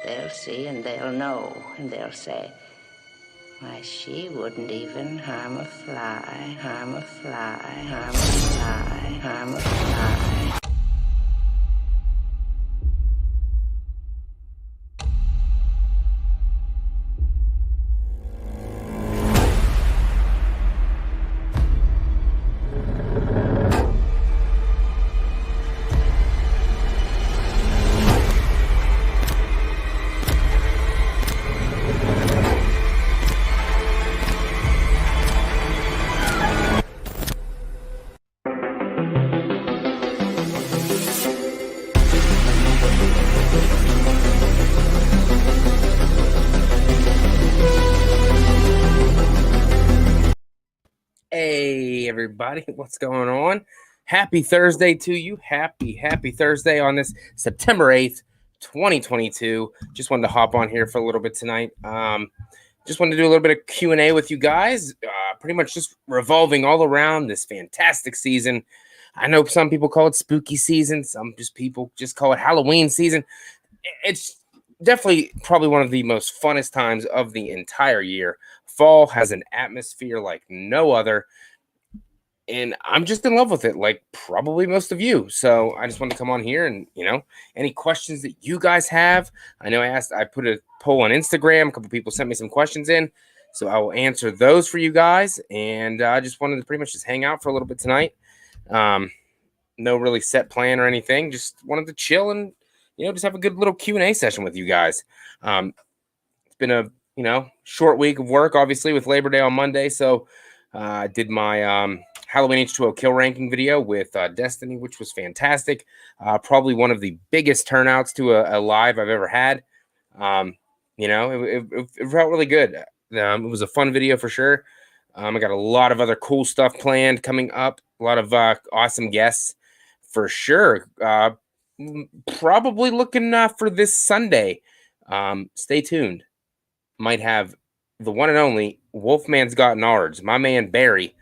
they'll see and they'll know, and they'll say, why, she wouldn't even harm a fly, harm a fly, harm a fly, harm a fly. Hey everybody, what's going on? Happy Thursday to you. Happy Thursday on this September 8th, 2022. Just wanted to hop on here for a little bit tonight. Just wanted to do a little bit of Q&A with you guys. Pretty much just revolving all around this fantastic season. I know some people call it spooky season. Some people just call it Halloween season. It's definitely probably one of the most funnest times of the entire year. Fall has an atmosphere like no other, and I'm just in love with it, like probably most of you. So I just wanted to come on here and, any questions that you guys have. I know I put a poll on Instagram. A couple people sent me some questions in, so I will answer those for you guys. And I just wanted to pretty much just hang out for a little bit tonight. No really set plan or anything. Just wanted to chill and, just have a good little Q&A session with you guys. It's been a, short week of work, obviously, with Labor Day on Monday. So I did my Halloween H2O kill ranking video with Destiny, which was fantastic. Probably one of the biggest turnouts to a live I've ever had. It felt really good. It was a fun video for sure. I got a lot of other cool stuff planned coming up. A lot of awesome guests for sure. Probably looking for this Sunday. Stay tuned. Might have the one and only Wolfman's Got Nards, my man Barry,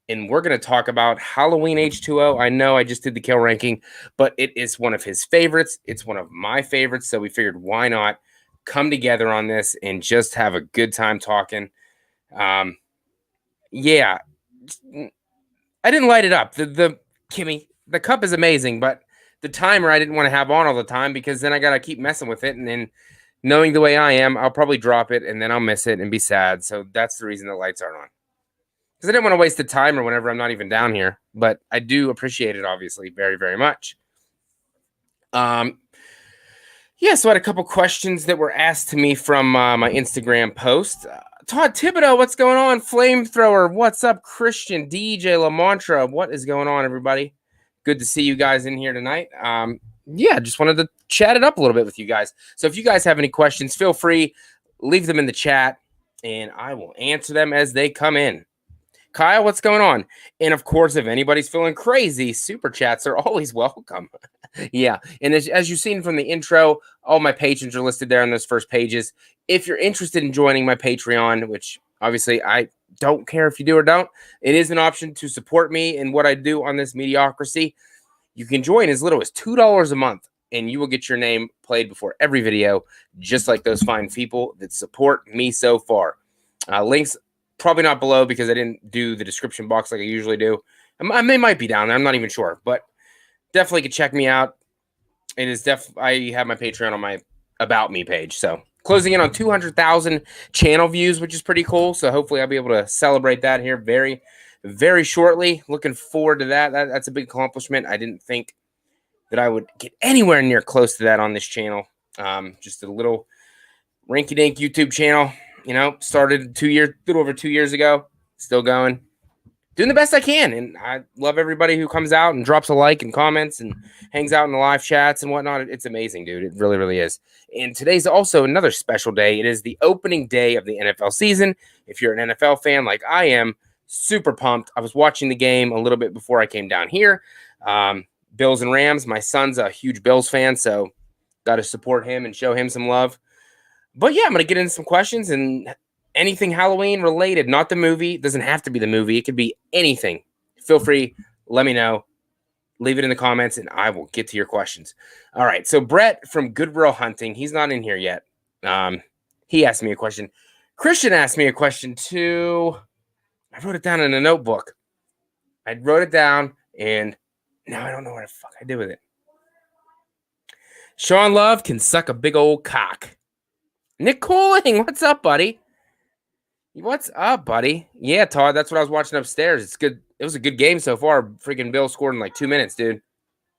and we're going to talk about Halloween H2O. I know I just did the kill ranking, but it is one of his favorites. It's one of my favorites, so we figured why not come together on this and just have a good time talking. Yeah, I didn't light it up. Kimmy, the cup is amazing, but the timer I didn't want to have on all the time because then I got to keep messing with it, and then knowing the way I am, I'll probably drop it and then I'll miss it and be sad. So that's the reason the lights aren't on. Because I didn't want to waste the timer whenever I'm not even down here. But I do appreciate it, obviously, very, very much. So I had a couple questions that were asked to me from my Instagram post. Todd Thibodeau, what's going on? Flamethrower, what's up? Christian, DJ Lamantra, what is going on, everybody? Good to see you guys in here tonight. Just wanted to chat it up a little bit with you guys. So if you guys have any questions, feel free, leave them in the chat, and I will answer them as they come in. Kyle, what's going on? And of course, if anybody's feeling crazy, super chats are always welcome. Yeah, and as you've seen from the intro, all my patrons are listed there on those first pages. If you're interested in joining my Patreon, which obviously I don't care if you do or don't, it is an option to support me in what I do on this mediocrity. You can join as little as $2 a month, and you will get your name played before every video, just like those fine people that support me so far. Links probably not below because I didn't do the description box like I usually do. They might be down there. I'm not even sure, but definitely can check me out. It is I have my Patreon on my About Me page. So closing in on 200,000 channel views, which is pretty cool. So hopefully I'll be able to celebrate that here very, very shortly. Looking forward to that. That's a big accomplishment. I didn't think that I would get anywhere near close to that on this channel. Just a little rinky-dink YouTube channel, started a little over 2 years ago, still going, doing the best I can. And I love everybody who comes out and drops a like and comments and hangs out in the live chats and whatnot. It's amazing, dude. It really, really is. And today's also another special day. It is the opening day of the NFL season. If you're an NFL fan like I am, super pumped. I was watching the game a little bit before I came down here. Bills and Rams. My son's a huge Bills fan, so got to support him and show him some love. But yeah, I'm going to get into some questions and anything Halloween related, not the movie. It doesn't have to be the movie. It could be anything. Feel free. Let me know. Leave it in the comments, and I will get to your questions. All right, so Brett from Goodwill Hunting, he's not in here yet. He asked me a question. Christian asked me a question too. I wrote it down in a notebook. I wrote it down, and now I don't know what the fuck I did with it. Sean Love can suck a big old cock. Nick Cooling, what's up, buddy? What's up, buddy? Yeah, Todd, that's what I was watching upstairs. It's good. It was a good game so far. Freaking Bill scored in like 2 minutes, dude.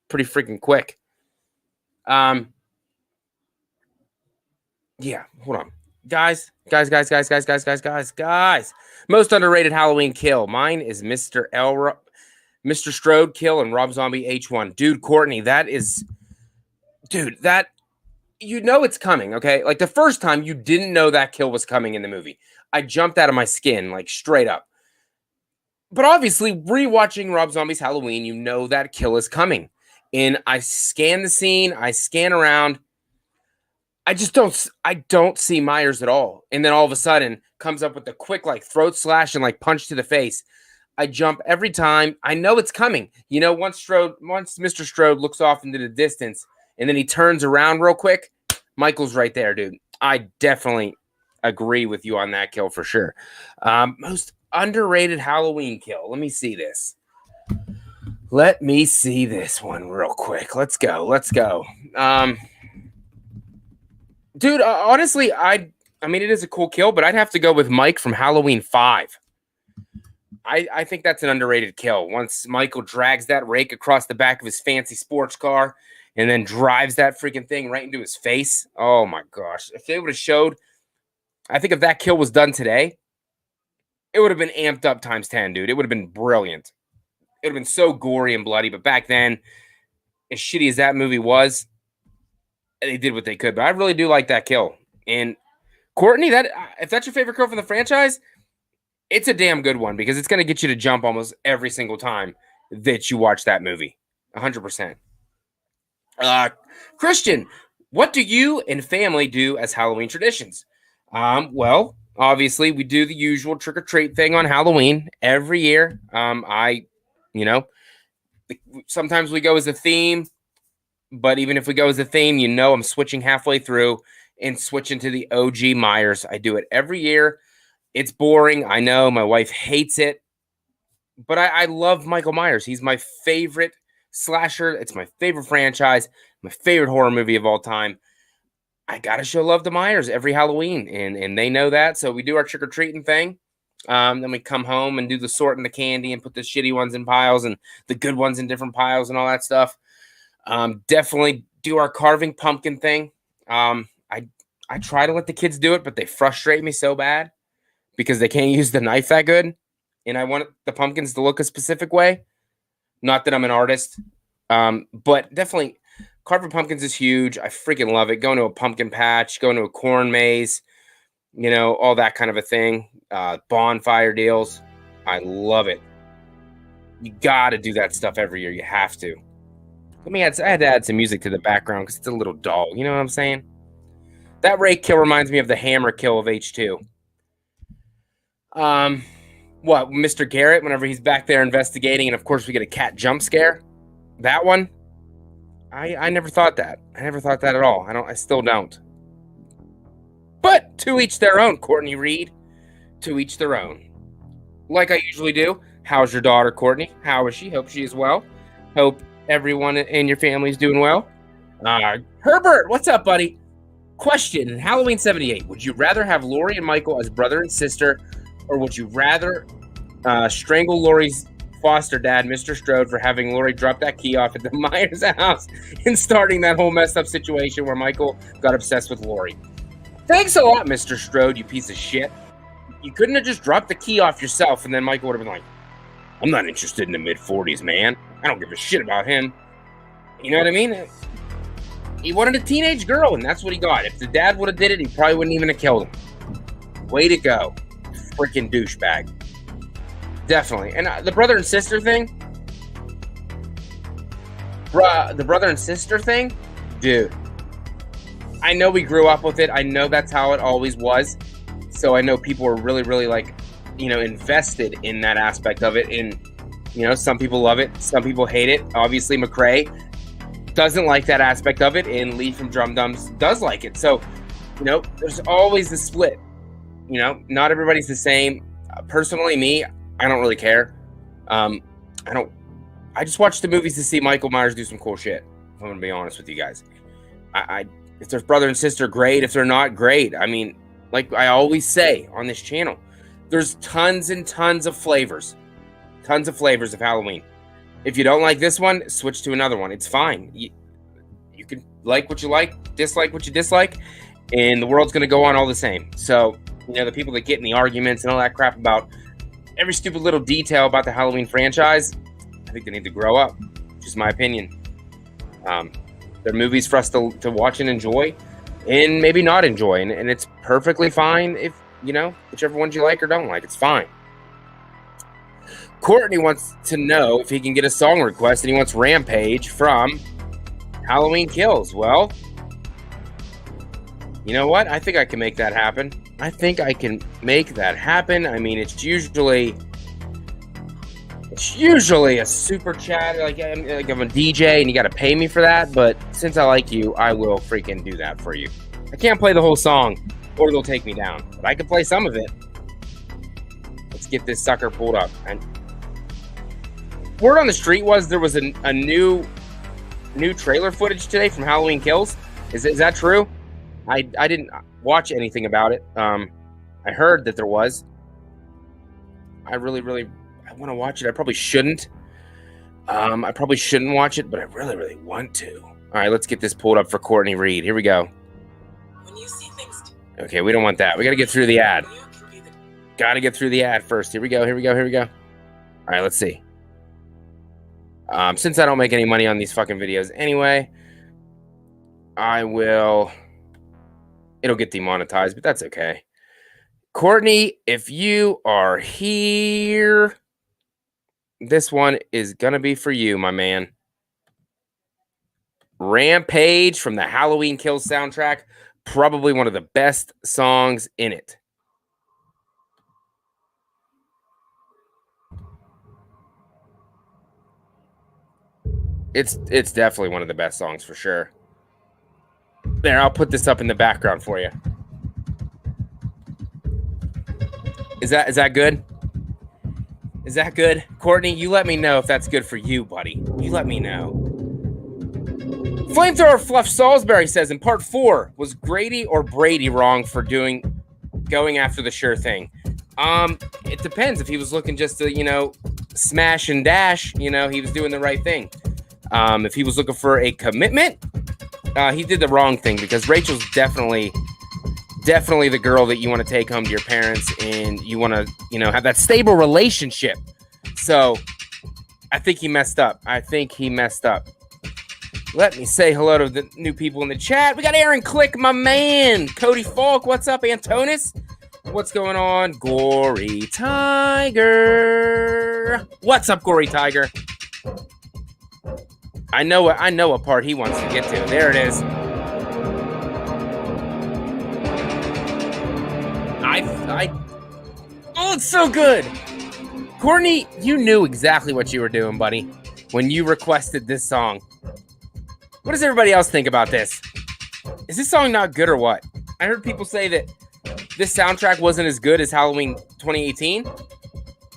Pretty freaking quick. Yeah, hold on. Guys. Most underrated Halloween kill. Mine is Mr. Strode kill and Rob Zombie H1. Dude, Courtney, that you know it's coming, okay? Like the first time you didn't know that kill was coming in the movie. I jumped out of my skin, like straight up. But obviously, rewatching Rob Zombie's Halloween, you know that kill is coming. And I scan the scene, I scan around. I don't see Myers at all. And then all of a sudden comes up with the quick like throat slash and like punch to the face. I jump every time. I know it's coming. You know, once Mr. Strode looks off into the distance and then he turns around real quick, Michael's right there, dude. I definitely agree with you on that kill for sure. Most underrated Halloween kill. Let me see this. Let me see this one real quick. Let's go. Dude, honestly, I mean, it is a cool kill, but I'd have to go with Mike from Halloween 5. I think that's an underrated kill. Once Michael drags that rake across the back of his fancy sports car and then drives that freaking thing right into his face. Oh, my gosh. If they would have showed, I think if that kill was done today, it would have been amped up times 10, dude. It would have been brilliant. It would have been so gory and bloody. But back then, as shitty as that movie was, they did what they could. But I really do like that kill. And Courtney, if that's your favorite kill from the franchise, it's a damn good one because it's going to get you to jump almost every single time that you watch that movie. 100%. Christian, what do you and family do as Halloween traditions? Well, obviously, we do the usual trick-or-treat thing on Halloween every year. Sometimes we go as a theme, but even if we go as a theme, I'm switching halfway through and switching to the OG Myers. I do it every year. It's boring. I know my wife hates it, but I love Michael Myers. He's my favorite slasher. It's my favorite franchise, my favorite horror movie of all time. I got to show love to Myers every Halloween, and they know that. So we do our trick-or-treating thing. Then we come home and do the sorting the candy and put the shitty ones in piles and the good ones in different piles and all that stuff. Definitely do our carving pumpkin thing. I try to let the kids do it, but they frustrate me so bad because they can't use the knife that good. And I want the pumpkins to look a specific way. Not that I'm an artist, but definitely carving pumpkins is huge. I freaking love it. Going to a pumpkin patch, going to a corn maze, all that kind of a thing. Bonfire deals. I love it. You got to do that stuff every year. You have to. I had to add some music to the background because it's a little dull. You know what I'm saying? That rake kill reminds me of the hammer kill of H2. Mr. Garrett, whenever he's back there investigating, and of course we get a cat jump scare. That one, I never thought that. I never thought that at all. I still don't. But to each their own, Courtney Reed. To each their own. Like I usually do. How's your daughter, Courtney? How is she? Hope she is well. Hope everyone in your family is doing well. Herbert, what's up, buddy? Question, in Halloween 78, would you rather have Laurie and Michael as brother and sister, or would you rather strangle Laurie's foster dad, Mr. Strode, for having Laurie drop that key off at the Myers house and starting that whole messed up situation where Michael got obsessed with Laurie? Thanks a lot, Mr. Strode, you piece of shit. You couldn't have just dropped the key off yourself, and then Michael would have been like, I'm not interested in the mid-40s, man. I don't give a shit about him. You know what I mean? He wanted a teenage girl, and that's what he got. If the dad would have did it, he probably wouldn't even have killed him. Way to go. Freaking douchebag. Definitely. And the brother and sister thing? The brother and sister thing? Dude. I know we grew up with it. I know that's how it always was. So I know people are really, really invested in that aspect of it. And, some people love it. Some people hate it. Obviously, McCrae doesn't like that aspect of it, and Lee from Drum Dums does like it. So You know, there's always the split. You know, not everybody's the same. Personally, me, I don't really care. I just watch the movies to see Michael Myers do some cool shit. If I'm gonna be honest with you guys. If there's brother and sister, great. If they're not, great. I mean, like I always say on this channel, there's tons and tons of flavors. Tons of flavors of Halloween. If you don't like this one, switch to another one. It's fine. You can like what you like, dislike what you dislike, and the world's going to go on all the same. So, you know, the people that get in the arguments and all that crap about every stupid little detail about the Halloween franchise, I think they need to grow up. Just my opinion. They're movies for us to watch and enjoy, and maybe not enjoy. And it's perfectly fine if, you know, whichever ones you like or don't like. It's fine. Courtney wants to know if he can get a song request, and he wants Rampage from Halloween Kills. Well, you know what? I think I can make that happen. I mean, it's usually a super chat. Like I'm a DJ, and you got to pay me for that. But since I like you, I will freaking do that for you. I can't play the whole song, or they'll take me down. But I can play some of it. Let's get this sucker pulled up. And word on the street was there was a new trailer footage today from Halloween Kills. Is that true? I didn't watch anything about it. I heard that there was. I really want to watch it. I probably shouldn't. I probably shouldn't watch it, but I really want to. All right, let's get this pulled up for Courtney Reed. Here we go. When you see things. Okay, we don't want that. We got to get through the ad. Got to get through the ad first. Here we go. All right, let's see. Since I don't make any money on these fucking videos anyway, it'll get demonetized, but that's okay. Courtney, if you are here, this one is gonna be for you, my man. Rampage from the Halloween Kills soundtrack, probably one of the best songs in it. It's definitely one of the best songs for sure. There, I'll put this up in the background for you. Is that good? Is that good? Courtney, you let me know if that's good for you, buddy. You let me know. Flamethrower Fluff Salisbury says in part 4, was Grady or Brady wrong for going after the sure thing? It depends. If he was looking just to, you know, smash and dash, you know, he was doing the right thing. If he was looking for a commitment, he did the wrong thing, because Rachel's definitely the girl that you want to take home to your parents, and you want to, you know, have that stable relationship. So I think he messed up. Let me say hello to the new people in the chat. We got Aaron Click, my man. Cody Falk, what's up? Antonis, what's going on? Gory Tiger, what's up, Gory Tiger? I know what part he wants to get to. There it is. Oh, it's so good. Courtney, you knew exactly what you were doing, buddy, when you requested this song. What does everybody else think about this? Is this song not good or what? I heard people say that this soundtrack wasn't as good as Halloween 2018.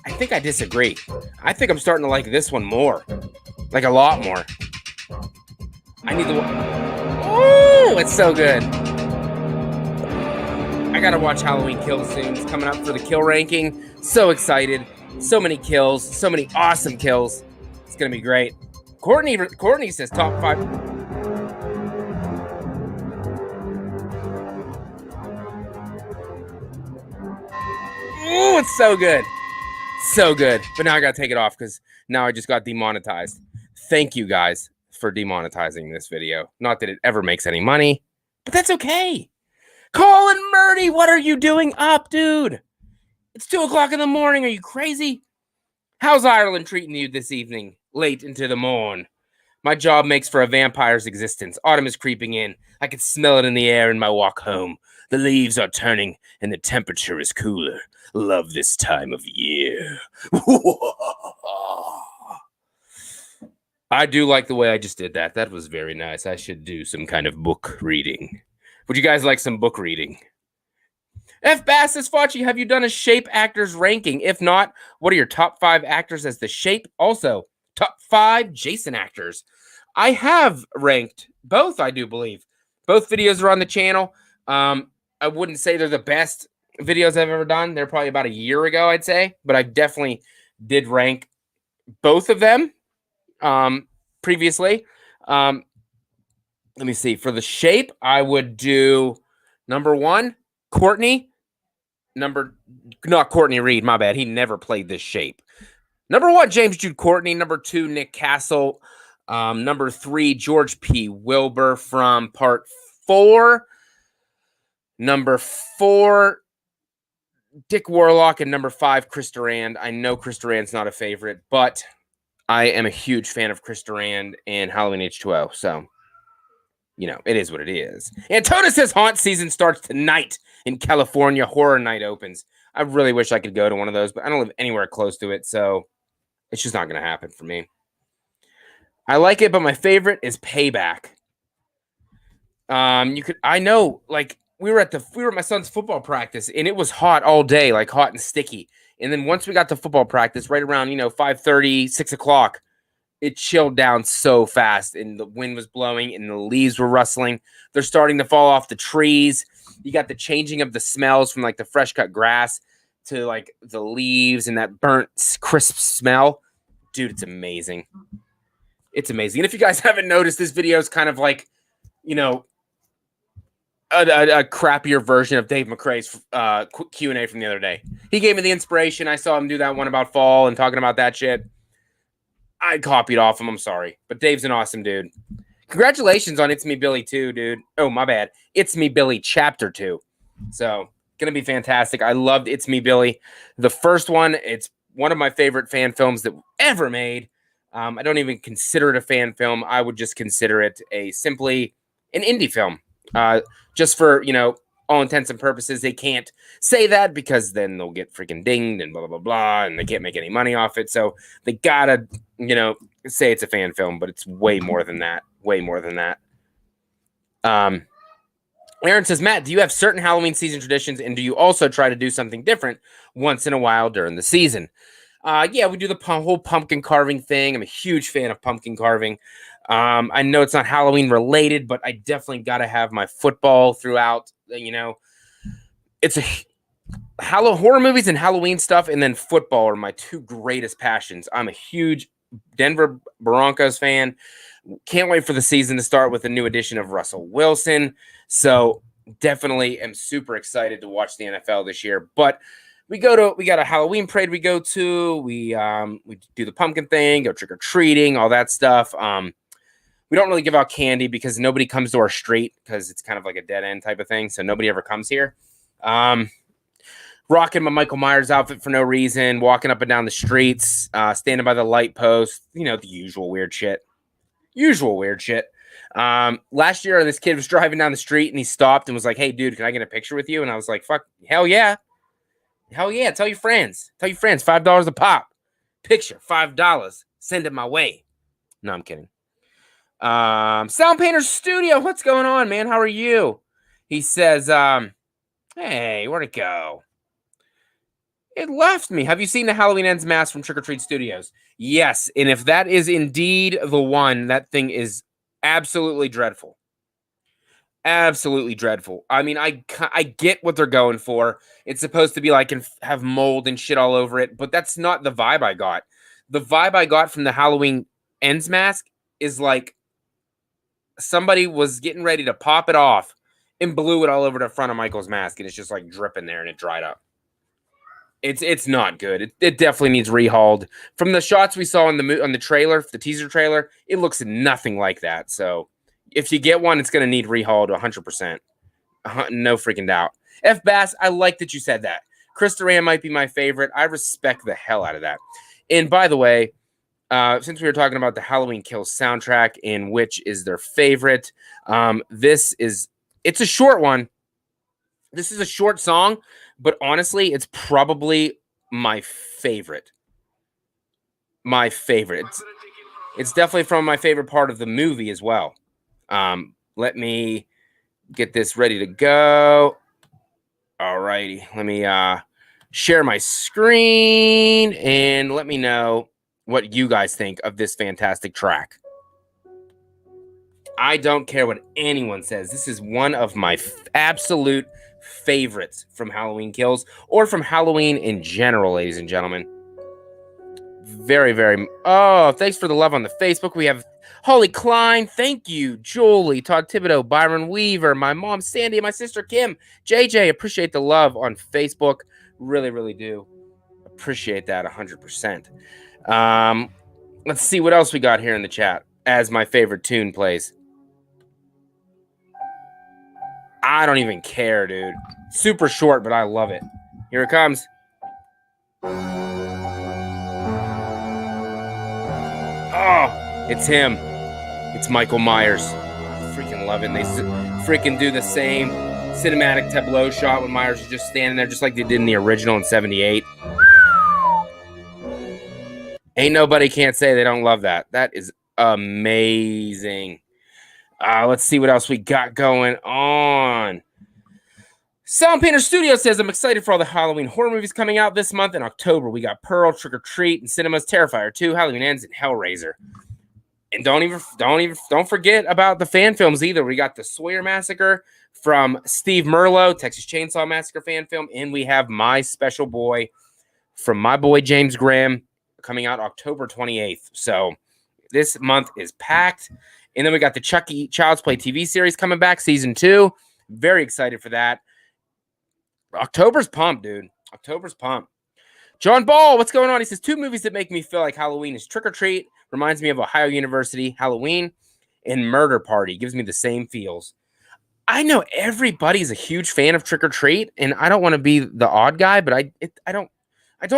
I think I disagree. I think I'm starting to like this one more. Like a lot more. I need the... Oh, it's so good. I gotta watch Halloween Kills soon. It's coming up for the kill ranking. So excited. So many kills. So many awesome kills. It's gonna be great. Courtney says top 5. Oh, it's so good. So good. But now I gotta take it off because now I just got demonetized. Thank you guys for demonetizing this video. Not that it ever makes any money, but that's okay. Colin Murdy, what are you doing up, dude? It's 2 o'clock in the morning. Are you crazy? How's Ireland treating you this evening, late into the morn? My job makes for a vampire's existence. Autumn is creeping in. I can smell it in the air in my walk home. The leaves are turning and the temperature is cooler. Love this time of year. I do like the way I just did that. That was very nice. I should do some kind of book reading. Would you guys like some book reading? F. Bass says, Facci, have you done a Shape actors ranking? If not, what are your top 5 actors as the Shape? Also, top 5 Jason actors. I have ranked both, I do believe. Both videos are on the channel. I wouldn't say they're the best videos I've ever done. They're probably about a year ago, I'd say. But I definitely did rank both of them previously. Let me see. For the Shape, I would do number 1, Courtney. Not Courtney Reed, my bad. He never played this Shape. Number 1, James Jude Courtney. Number 2, Nick Castle. Number 3, George P. Wilbur from part 4. Number 4, Dick Warlock. And number 5, Chris Durand. I know Chris Durand's not a favorite, but I am a huge fan of Chris Durand and Halloween H2O. So, you know, it is what it is. Antona says haunt season starts tonight in California. Horror night opens. I really wish I could go to one of those, but I don't live anywhere close to it, so it's just not going to happen for me. I like it, but my favorite is Payback. I know, like, we were at my son's football practice, and it was hot all day, like hot and sticky. And then once we got to football practice, right around 5:30, 6 o'clock, it chilled down so fast, and the wind was blowing, and the leaves were rustling. They're starting to fall off the trees. You got the changing of the smells from like the fresh cut grass to like the leaves and that burnt crisp smell. Dude, it's amazing. It's amazing. And if you guys haven't noticed, this video is kind of like, a crappier version of Dave McRae's Q&A from the other day. He gave me the inspiration. I saw him do that one about fall and talking about that shit. I copied off him. I'm sorry. But Dave's an awesome dude. Congratulations on It's Me Billy 2, dude. Oh, my bad. It's Me Billy Chapter 2. So, going to be fantastic. I loved It's Me Billy. The first one, it's one of my favorite fan films that ever made. I don't even consider it a fan film. I would just consider it simply an indie film. Just for, all intents and purposes, they can't say that because then they'll get freaking dinged and blah, blah, blah, blah, and they can't make any money off it. So they gotta, say it's a fan film, but it's way more than that. Way more than that. Aaron says, Matt, do you have certain Halloween season traditions, and do you also try to do something different once in a while during the season? Yeah, we do the whole pumpkin carving thing. I'm a huge fan of pumpkin carving. I know it's not Halloween related, but I definitely got to have my football throughout. It's horror movies and Halloween stuff, and then football are my 2 greatest passions. I'm a huge Denver Broncos fan. Can't wait for the season to start with a new edition of Russell Wilson. So definitely am super excited to watch the NFL this year. But we got a Halloween parade we go to. We do the pumpkin thing, go trick-or-treating, all that stuff. We don't really give out candy because nobody comes to our street because it's kind of like a dead end type of thing. So nobody ever comes here. Rocking my Michael Myers outfit for no reason, walking up and down the streets, standing by the light post, the usual weird shit. Last year, this kid was driving down the street and he stopped and was like, hey, dude, can I get a picture with you? And I was like, fuck, hell yeah. Hell yeah. Tell your friends. $5 a pop. Picture, $5. Send it my way. No, I'm kidding. Sound Painter Studio, what's going on, man? How are you? He says, hey, where'd it go? It left me. Have you seen the Halloween Ends mask from Trick or Treat Studios? Yes, and if that is indeed the one, that thing is absolutely dreadful. Absolutely dreadful. I mean, I get what they're going for. It's supposed to be like and have mold and shit all over it, but that's not the vibe I got. The vibe I got from the Halloween Ends mask is like somebody was getting ready to pop it off and blew it all over the front of Michael's mask, and it's just like dripping there and it dried up. It's not good. It definitely needs rehauled. From the shots we saw on the trailer, the teaser trailer, it looks nothing like that. So if you get one, it's going to need rehauled 100%. No freaking doubt. F. Bass, I like that you said that. Chris Durand might be my favorite. I respect the hell out of that. And by the way, since we were talking about the Halloween Kills soundtrack and which is their favorite, it's a short one. This is a short song, but honestly, it's probably my favorite. My favorite. It's definitely from my favorite part of the movie as well. Let me get this ready to go. All righty. Let me share my screen and let me know what you guys think of this fantastic track. I don't care what anyone says. This is one of my absolute favorites from Halloween Kills or from Halloween in general, ladies and gentlemen. Very, very. Oh, thanks for the love on the Facebook. We have Holly Klein. Thank you. Julie, Todd Thibodeau, Byron Weaver, my mom, Sandy, and my sister, Kim. JJ, appreciate the love on Facebook. Really, really do. Appreciate that 100%. Let's see what else we got here in the chat as my favorite tune plays. I don't even care, dude. Super short, but I love it. Here it comes. Oh, it's him. It's Michael Myers. I freaking love it. And they freaking do the same cinematic tableau shot when Myers is just standing there, just like they did in the original in 78. Ain't nobody can't say they don't love that. That is amazing. Let's see what else we got going on. Sound Painter Studio says, I'm excited for all the Halloween horror movies coming out this month. In October, we got Pearl, Trick or Treat, and Cinemas, Terrifier 2, Halloween Ends, and Hellraiser. And don't forget about the fan films either. We got the Sawyer Massacre from Steve Merlo, Texas Chainsaw Massacre fan film, and we have My Special Boy from my boy James Graham coming out October 28th. So this month is packed. And then we got the Chucky Child's Play TV series coming back, season 2. Very excited for that. October's pumped, dude. October's pumped. John Ball, what's going on? He says, 2 movies that make me feel like Halloween is Trick or Treat. Reminds me of Ohio University, Halloween, and Murder Party. Gives me the same feels. I know everybody's a huge fan of Trick or Treat, and I don't want to be the odd guy, but I don't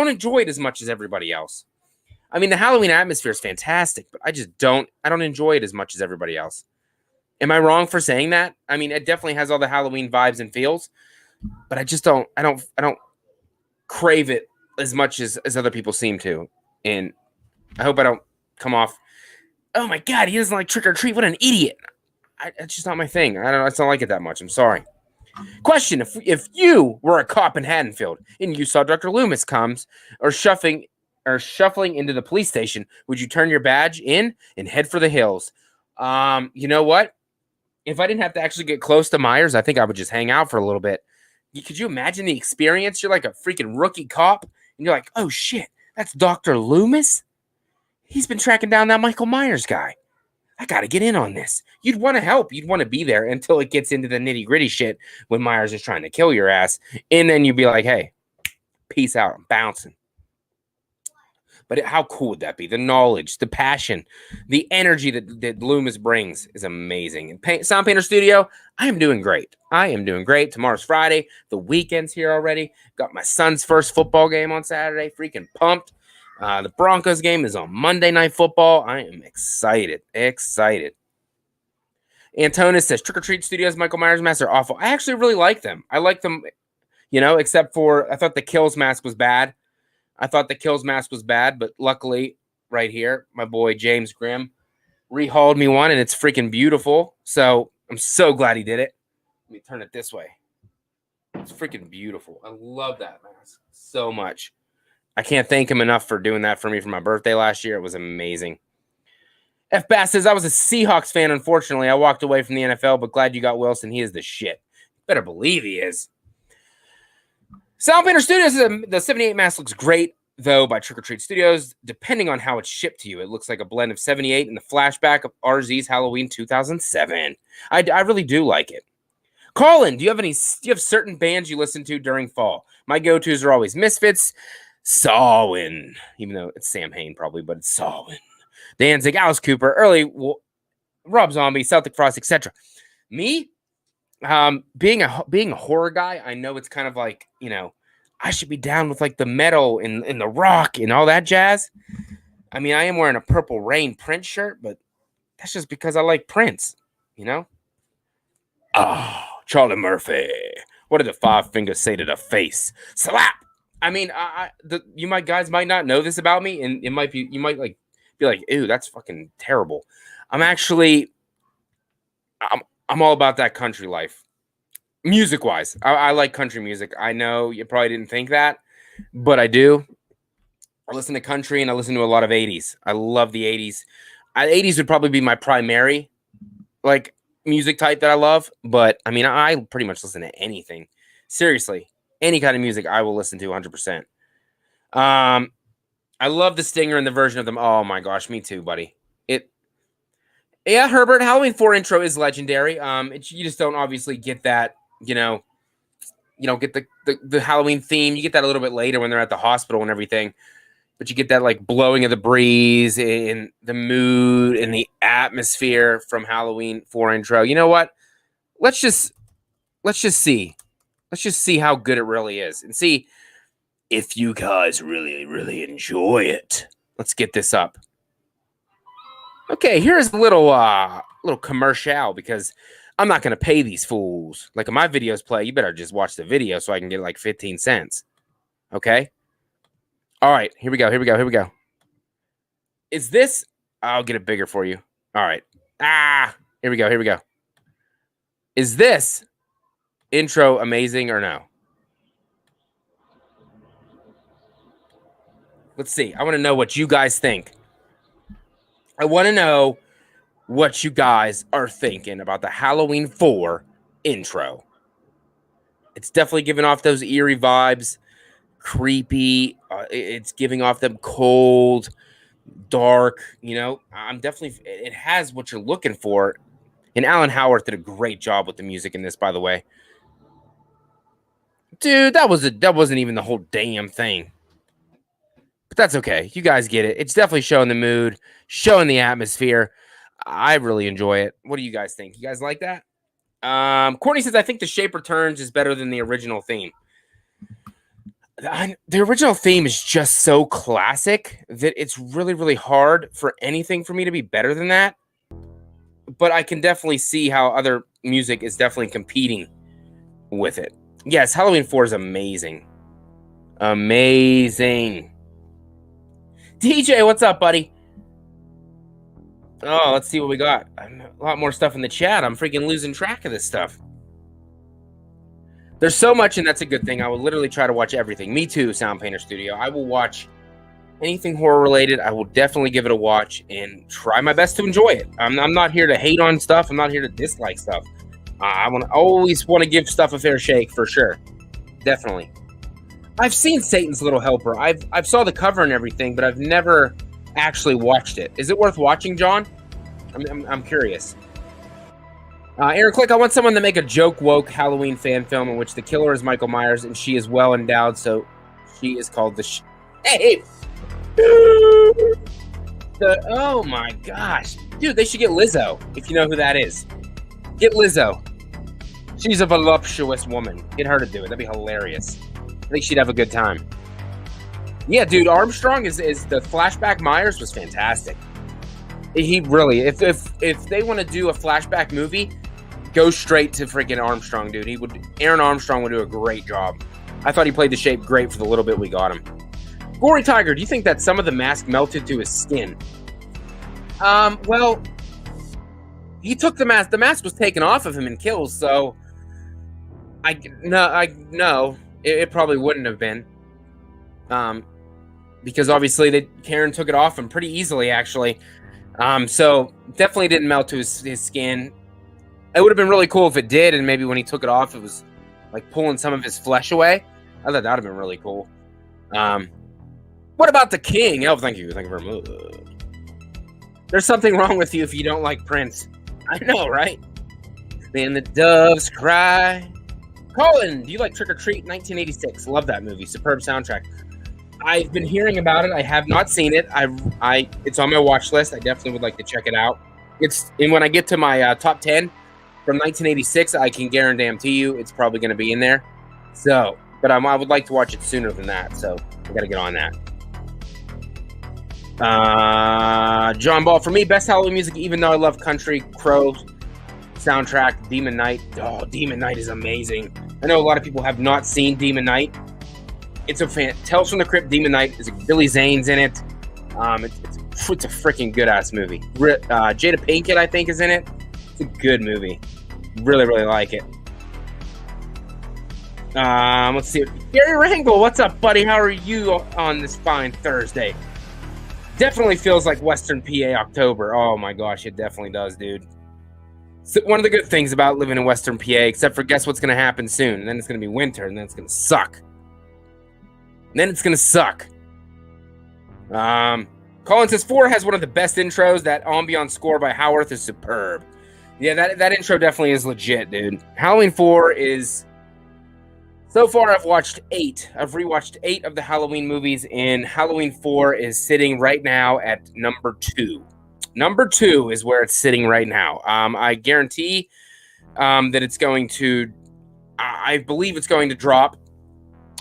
enjoy it as much as everybody else. I mean, the Halloween atmosphere is fantastic, but I don't enjoy it as much as everybody else. Am I wrong for saying that? I mean, it definitely has all the Halloween vibes and feels, but I don't crave it as much as other people seem to. And I hope I don't come off, oh my God, he doesn't like Trick or Treat. What an idiot. It's just not my thing. I don't like it that much. I'm sorry. Question, if you were a cop in Haddonfield and you saw Dr. Loomis comes or shuffling into the police station, would you turn your badge in and head for the hills? You know what? If I didn't have to actually get close to Myers, I think I would just hang out for a little bit. Could you imagine the experience? You're like a freaking rookie cop, and you're like, oh shit, that's Dr. Loomis? He's been tracking down that Michael Myers guy. I got to get in on this. You'd want to help. You'd want to be there until it gets into the nitty gritty shit when Myers is trying to kill your ass. And then you'd be like, hey, peace out. I'm bouncing. But how cool would that be? The knowledge, the passion, the energy that Loomis brings is amazing. And Sound Painter Studio, I am doing great. Tomorrow's Friday. The weekend's here already. Got my son's first football game on Saturday. Freaking pumped. The Broncos game is on Monday Night Football. I am excited. Antonis says, Trick or Treat Studios, Michael Myers masks are awful. I actually really like them. I like them, except for I thought the Kills mask was bad. But luckily, right here, my boy James Grimm rehauled me one, and it's freaking beautiful. So I'm so glad he did it. Let me turn it this way. It's freaking beautiful. I love that mask so much. I can't thank him enough for doing that for me for my birthday last year. It was amazing. F. Bass says, I was a Seahawks fan, unfortunately. I walked away from the NFL, but glad you got Wilson. He is the shit. Better believe he is. Sound Painter Studios says, the 78 mask looks great, though, by Trick or Treat Studios. Depending on how it's shipped to you, it looks like a blend of 78 and the flashback of RZ's Halloween 2007. I really do like it. Colin, do you have certain bands you listen to during fall? My go-tos are always Misfits, Samhain, even though it's Sam Hain probably, but it's Samhain. Danzig, Alice Cooper, early Rob Zombie, Celtic Frost, etc. Me, being a horror guy, I know it's kind of like, I should be down with like the metal and the rock and all that jazz. I mean, I am wearing a Purple Rain Prince shirt, but that's just because I like Prince, Charlie Murphy. What did the 5 fingers say to the face? Slap. I mean, guys might not know this about me, and you might like be like, ew, that's fucking terrible. I'm all about that country life. Music-wise, I like country music. I know you probably didn't think that, but I do. I listen to country and I listen to a lot of 80s. I love the 80s. 80s would probably be my primary like music type that I love, but I mean, I pretty much listen to anything. Seriously, any kind of music I will listen to 100%. I love the Stinger and the version of them. Oh my gosh, me too, buddy. Yeah, Herbert, Halloween 4 intro is legendary. You just don't obviously get that, you don't get the Halloween theme. You get that a little bit later when they're at the hospital and everything. But you get that like blowing of the breeze and the mood and the atmosphere from Halloween 4 intro. You know what? Let's just see. Let's just see how good it really is and see if you guys really, really enjoy it. Let's get this up. Okay, here's a little commercial because I'm not gonna pay these fools. Like if my videos play, you better just watch the video so I can get like 15 cents. Okay? All right, here we go. Is this? I'll get it bigger for you. All right. Here we go. Is this intro amazing or no? Let's see. I want to know what you guys think. I want to know what you guys are thinking about the Halloween 4 intro. It's definitely giving off those eerie vibes. Creepy. It's giving off them cold, dark. I'm definitely. It has what you're looking for. And Alan Howarth did a great job with the music in this, by the way. Dude, that wasn't even the whole damn thing. But that's okay. You guys get it. It's definitely showing the mood, showing the atmosphere. I really enjoy it. What do you guys think? You guys like that? Courtney says, I think The Shape Returns is better than the original theme. The original theme is just so classic that it's really, really hard for anything for me to be better than that. But I can definitely see how other music is definitely competing with it. Yes, Halloween 4 is amazing. Amazing. DJ, what's up, buddy? Oh, let's see what we got. A lot more stuff in the chat. I'm freaking losing track of this stuff. There's so much, and that's a good thing. I will literally try to watch everything. Me too, Sound Painter Studio. I will watch anything horror related. I will definitely give it a watch and try my best to enjoy it. I'm not here to hate on stuff. I'm not here to dislike stuff. I always want to give stuff a fair shake for sure. Definitely. I've seen Satan's Little Helper. I've saw the cover and everything, but I've never actually watched it. Is it worth watching, John? I'm curious. Aaron Click, I want someone to make a joke woke Halloween fan film in which the killer is Michael Myers and she is well endowed, so she is called the Hey! Oh my gosh. Dude, they should get Lizzo, if you know who that is. Get Lizzo. She's a voluptuous woman. Get her to do it. That'd be hilarious. I think she'd have a good time. Yeah, dude, Armstrong is the flashback Myers was fantastic. He really, if they want to do a flashback movie, go straight to freaking Armstrong, dude. Aaron Armstrong would do a great job. I thought he played the Shape great for the little bit we got him. Gory Tiger, do you think that some of the mask melted to his skin? Well, he took the mask. The mask was taken off of him in Kills, so no, it probably wouldn't have been. Because obviously Karen took it off him pretty easily, actually. So definitely didn't melt to his skin. It would have been really cool if it did, and maybe when he took it off, it was like pulling some of his flesh away. I thought that would have been really cool. What about the King? Oh, thank you very much. There's something wrong with you if you don't like Prince. I know, right? Then the doves cry. Colin, do you like Trick or Treat? 1986. Love that movie. Superb soundtrack. I've been hearing about it. I have not seen it. It's on my watch list. I definitely would like to check it out. And when I get to my top 10 from 1986, I can guarantee you it's probably going to be in there. So, but I would like to watch it sooner than that. So I got to get on that. John Ball, for me, best Halloween music, even though I love country, Crow soundtrack, Demon Knight. Oh, Demon Knight is amazing. I know a lot of people have not seen Demon Knight. It's a fan. Tales from the Crypt, Demon Knight. Billy Zane's in it. It's a freaking good ass movie. Jada Pinkett, I think, is in it. It's a good movie. Really, really like it. Let's see. Gary Rangel, what's up, buddy? How are you on this fine Thursday? Definitely feels like Western PA October. Oh my gosh, it definitely does, dude. So one of the good things about living in Western PA, except for guess what's going to happen soon? And then it's going to be winter, and then it's going to suck. Colin says 4 has one of the best intros. That ambient score by Howarth is superb. Yeah, that intro definitely is legit, dude. Halloween 4 is... So far, I've watched 8. I've rewatched 8 of the Halloween movies, and Halloween 4 is sitting right now at number 2. Number 2 is where it's sitting right now. I guarantee that it's going to... I believe it's going to drop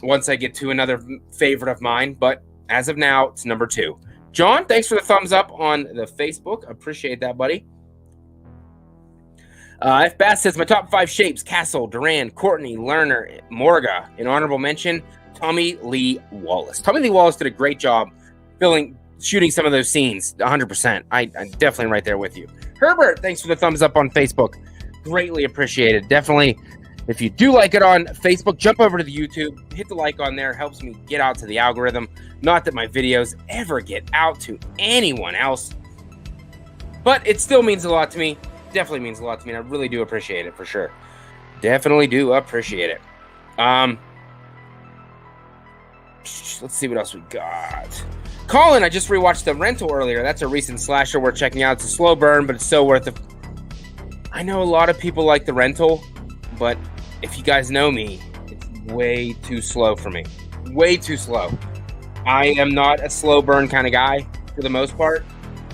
once I get to another favorite of mine, but as of now, it's number 2. John, thanks for the thumbs up on the Facebook. Appreciate that, buddy. F. Bass says, my top 5 shapes, Castle, Duran, Courtney, Lerner, Morga. In honorable mention, Tommy Lee Wallace. Tommy Lee Wallace did a great job shooting some of those scenes, 100%. I'm definitely right there with you. Herbert, thanks for the thumbs up on Facebook. Greatly appreciated. Definitely, if you do like it on Facebook, jump over to the YouTube, hit the like on there. Helps me get out to the algorithm. Not that my videos ever get out to anyone else, but it still means a lot to me. Definitely means a lot to me, and I really do appreciate it for sure. Definitely do appreciate it. Let's see what else we got. Colin, I just rewatched The Rental earlier. That's a recent slasher we're checking out. It's a slow burn, but it's so worth it. I know a lot of people like The Rental, but if you guys know me, it's way too slow for me. Way too slow. I am not a slow burn kind of guy for the most part.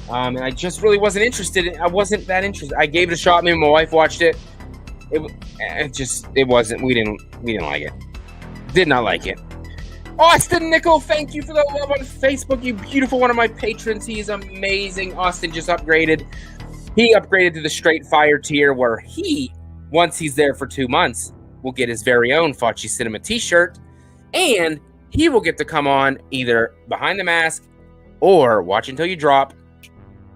And I just really wasn't interested. I wasn't that interested. I gave it a shot. Me and my wife watched it. It wasn't. We didn't like it. Did not like it. Austin Nickel, thank you for the love on Facebook. You beautiful one of my patrons. He is amazing. Austin just upgraded. He upgraded to the straight fire tier where he, once he's there for 2 months, will get his very own Facci Cinema t-shirt. And he will get to come on either Behind the Mask or Watch Until You Drop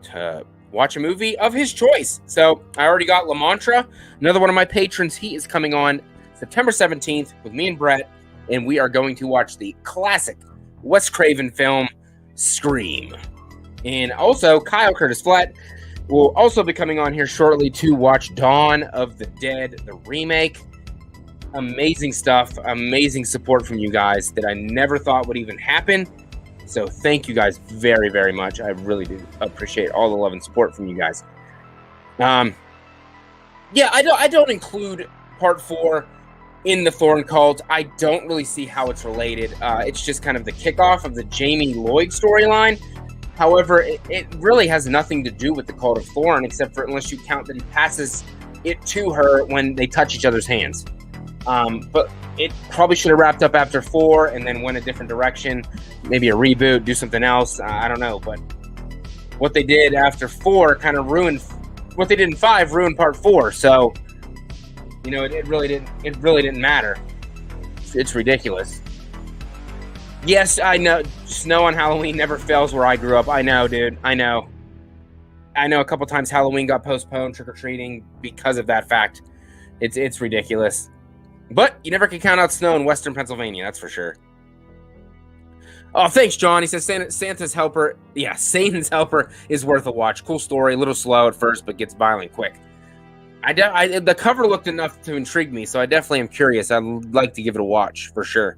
to watch a movie of his choice. So I already got La Mantra, another one of my patrons. He is coming on September 17th with me and Brett, and we are going to watch the classic Wes Craven film Scream. And also Kyle Curtis Flatt will also be coming on here shortly to watch Dawn of the Dead, the remake. Amazing stuff, amazing support from you guys that I never thought would even happen. So thank you guys very, very much. I really do appreciate all the love and support from you guys. Yeah, I don't include part 4 in the Thorn Cult. I don't really see how it's related. It's just kind of the kickoff of the Jamie Lloyd storyline. However, it really has nothing to do with the Cult of Thorn, except for unless you count that he passes it to her when they touch each other's hands. But it probably should have wrapped up after 4 and then went a different direction. Maybe a reboot, do something else. I don't know. But what they did after 4 kind of ruined what they did in 5, ruined part 4. So, you know, it really didn't matter. It's ridiculous. Yes, I know. Snow on Halloween never fails where I grew up. I know, dude. I know a couple times Halloween got postponed, trick-or-treating, because of that fact. It's ridiculous. But you never can count out snow in Western Pennsylvania, that's for sure. Oh, thanks, John. He says Santa's Helper. Yeah, Satan's Helper is worth a watch. Cool story, a little slow at first, but gets violent quick. The cover looked enough to intrigue me, so I definitely am curious. I'd like to give it a watch, for sure.